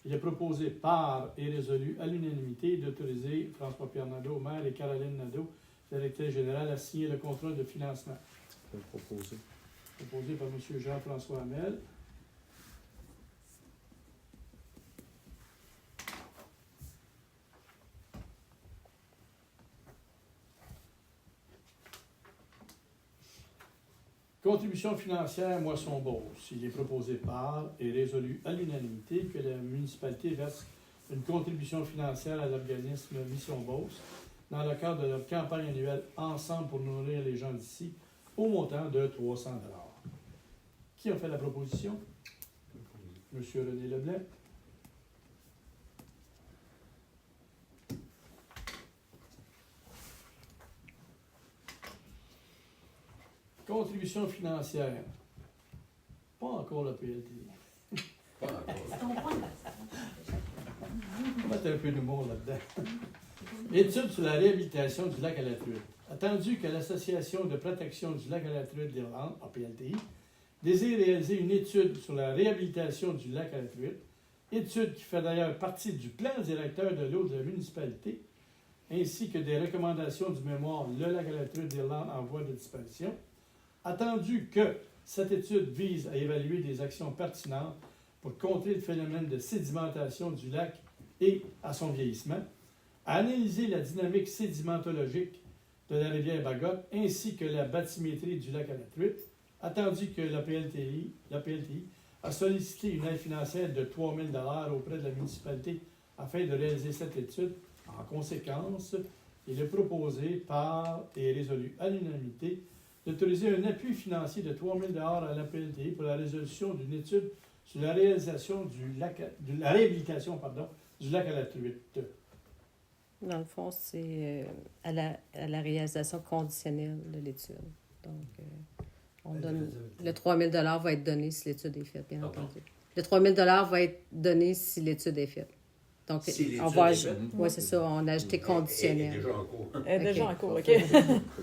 Il est proposé par et résolu à l'unanimité d'autoriser François-Pierre Nadeau, maire, et Caroline Nadeau, directrice générale, à signer le contrat de financement. Je vais le proposer. Proposé par M. Jean-François Hamel. Contribution financière Moisson-Beauce. Il est proposé par et résolu à l'unanimité que la municipalité verse une contribution financière à l'organisme Mission-Beauce dans le cadre de leur campagne annuelle Ensemble pour nourrir les gens d'ici au montant de 300 $. Qui a fait la proposition? Monsieur René Leblanc. Contribution financière. Pas encore la PLT. Pas encore. C'est ton point. On va mettre un peu d'humour là-dedans. Étude sur la réhabilitation du lac à la truite. Attendu que l'Association de protection du lac à la truite d'Irlande, APLTI, désire réaliser une étude sur la réhabilitation du lac à la truite, étude qui fait d'ailleurs partie du plan directeur de l'eau de la municipalité, ainsi que des recommandations du mémoire Le lac à la truite d'Irlande en voie de disparition, attendu que cette étude vise à évaluer des actions pertinentes pour contrer le phénomène de sédimentation du lac et à son vieillissement, à analyser la dynamique sédimentologique de la rivière Bagotte ainsi que la bathymétrie du lac à la truite, attendu que la PLTI a sollicité une aide financière de 3 000 $ auprès de la municipalité afin de réaliser cette étude. En conséquence, il est proposé par et résolu à l'unanimité d'autoriser un appui financier de 3 000 $ à la PLTI pour la résolution d'une étude sur la réalisation de la réhabilitation du lac à la truite. Dans le fond, c'est à la réalisation conditionnelle de l'étude. Donc, on donne, le 3 000 $ va être donné si l'étude est faite, bien entendu. Le 3 000 $ va être donné si l'étude est faite. Donc, Si l'étude on va est faite? Oui, c'est ça, on a ajouté conditionnel. Elle est déjà en cours. Elle est déjà Ok. en cours, OK.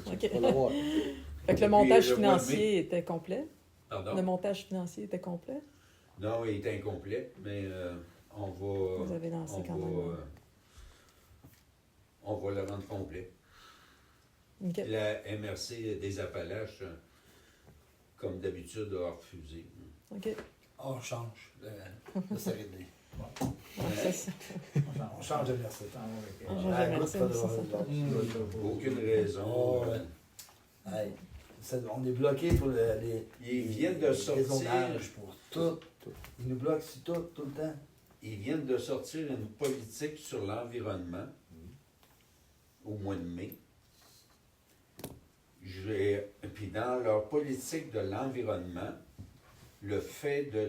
OK. On va l'avoir. Fait que le Depuis montage le mois de financier était complet. Pardon? Le montage financier était complet. Non, il est incomplet, mais on va... Vous avez lancé quand même. On va le rendre complet. OK. La MRC des Appalaches, comme d'habitude, a refusé. OK. On change. C'est réglé. Donc, ça, On change de merci. On change de merci, Aucune raison. Oh, ouais. Hey, on est bloqué pour les Ils viennent de sortir... zonages pour tout. Ils nous bloquent sur tout le temps. Ils viennent de sortir une politique sur l'environnement au mois de mai. Puis dans leur politique de l'environnement, le fait de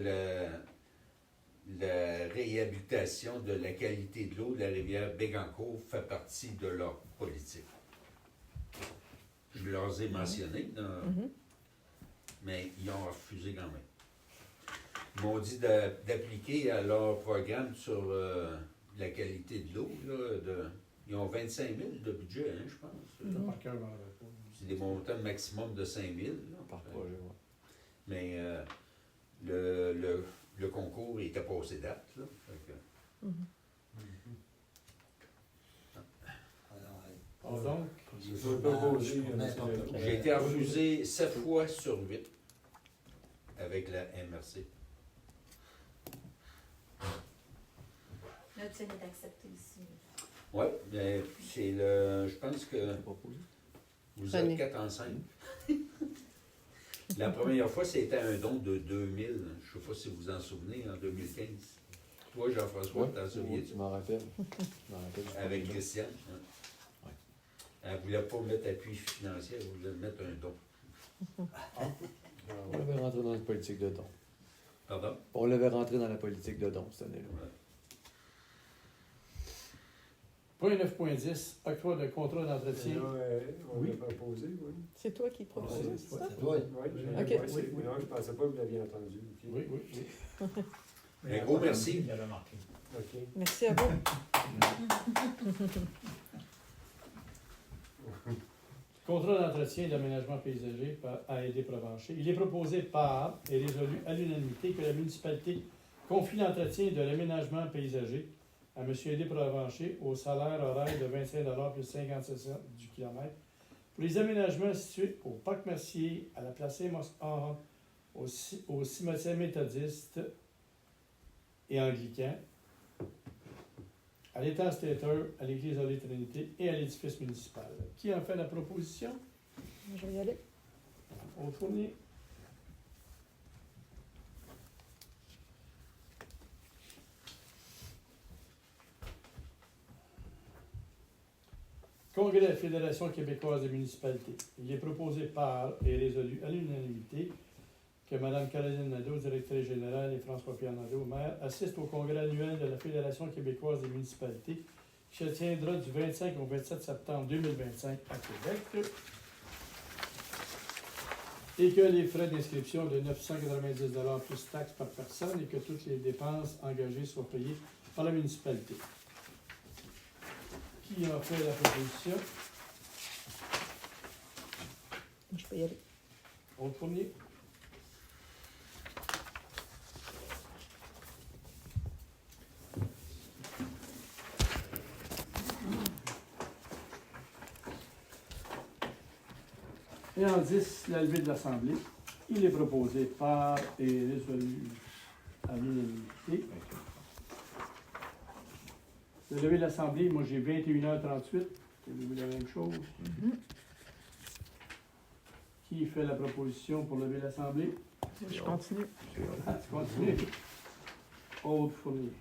la réhabilitation de la qualité de l'eau de la rivière Bécancour fait partie de leur politique. Je leur ai mentionné, mais ils ont refusé quand même. Ils m'ont dit d'appliquer à leur programme sur la qualité de l'eau. Ils ont 25 000 de budget, hein, je pense. Par cœur, on l'aurait pas. C'est des montants maximum de 5 000. Par projet, ouais. Mais le concours était passé date. Là. Fait que- Alors donc, Je peux pas poser N'importe quoi. J'ai été refusé 7 fois sur 8 avec la MRC. Là, tu viens d'être accepté ici. Oui, mais c'est le. Je pense que vous Prenez. êtes 4 en 5. La première fois, c'était un don de 2000. Je ne sais pas si vous vous en souvenez, en 2015. Toi, Jean-François, Ouais, t'en souviens? tu m'en rappelles. Je m'en rappelle du Avec premier Christiane. Ouais. Elle ne voulait pas mettre appui financier, elle voulait mettre un don. On l'avait rentré dans la politique de don. Pardon? On l'avait rentré dans la politique de don cette année-là. Ouais. point 9.10, octroi de contrat d'entretien. On Oui. l'a proposé, oui. C'est toi qui proposais, Ouais, c'est ça? C'est toi. Oui, Ok. Non, je ne pensais pas que vous l'aviez entendu. Ok. Oui, oui, oui. Un gros merci. Il avait marqué. OK. Merci à vous. Contrat d'entretien et d'aménagement paysager à aider Provencher. Il est proposé par et résolu à l'unanimité que la municipalité confie l'entretien de l'aménagement paysager à M. Aidé Provencher au salaire horaire de 25 $ plus 57 cents du kilomètre pour les aménagements situés au Parc Mercier, à la place Saint-Moscon, au cimetière méthodiste et anglican, à l'étang Stater, à l'église Holy Trinité et à l'édifice municipal. Qui en fait la proposition? Je vais y aller. Au fournier. Congrès de la Fédération québécoise des municipalités. Il est proposé par et résolu à l'unanimité que Mme Caroline Nadeau, directrice générale, et François-Pierre Nadeau, maire, assistent au congrès annuel de la Fédération québécoise des municipalités qui se tiendra du 25 au 27 septembre 2025 à Québec et que les frais d'inscription de 990 $ plus taxes par personne et que toutes les dépenses engagées soient payées par la municipalité. Qui a fait la proposition? Je peux y aller. Autre fournier? Et en 10, la levée de l'Assemblée. Il est proposé par et résolu à l'unanimité. La levée de l'Assemblée, moi j'ai 21h38. Avez-vous la même chose? Qui fait la proposition pour lever l'Assemblée? Je continue. Ah, tu continues. Aude Fournier.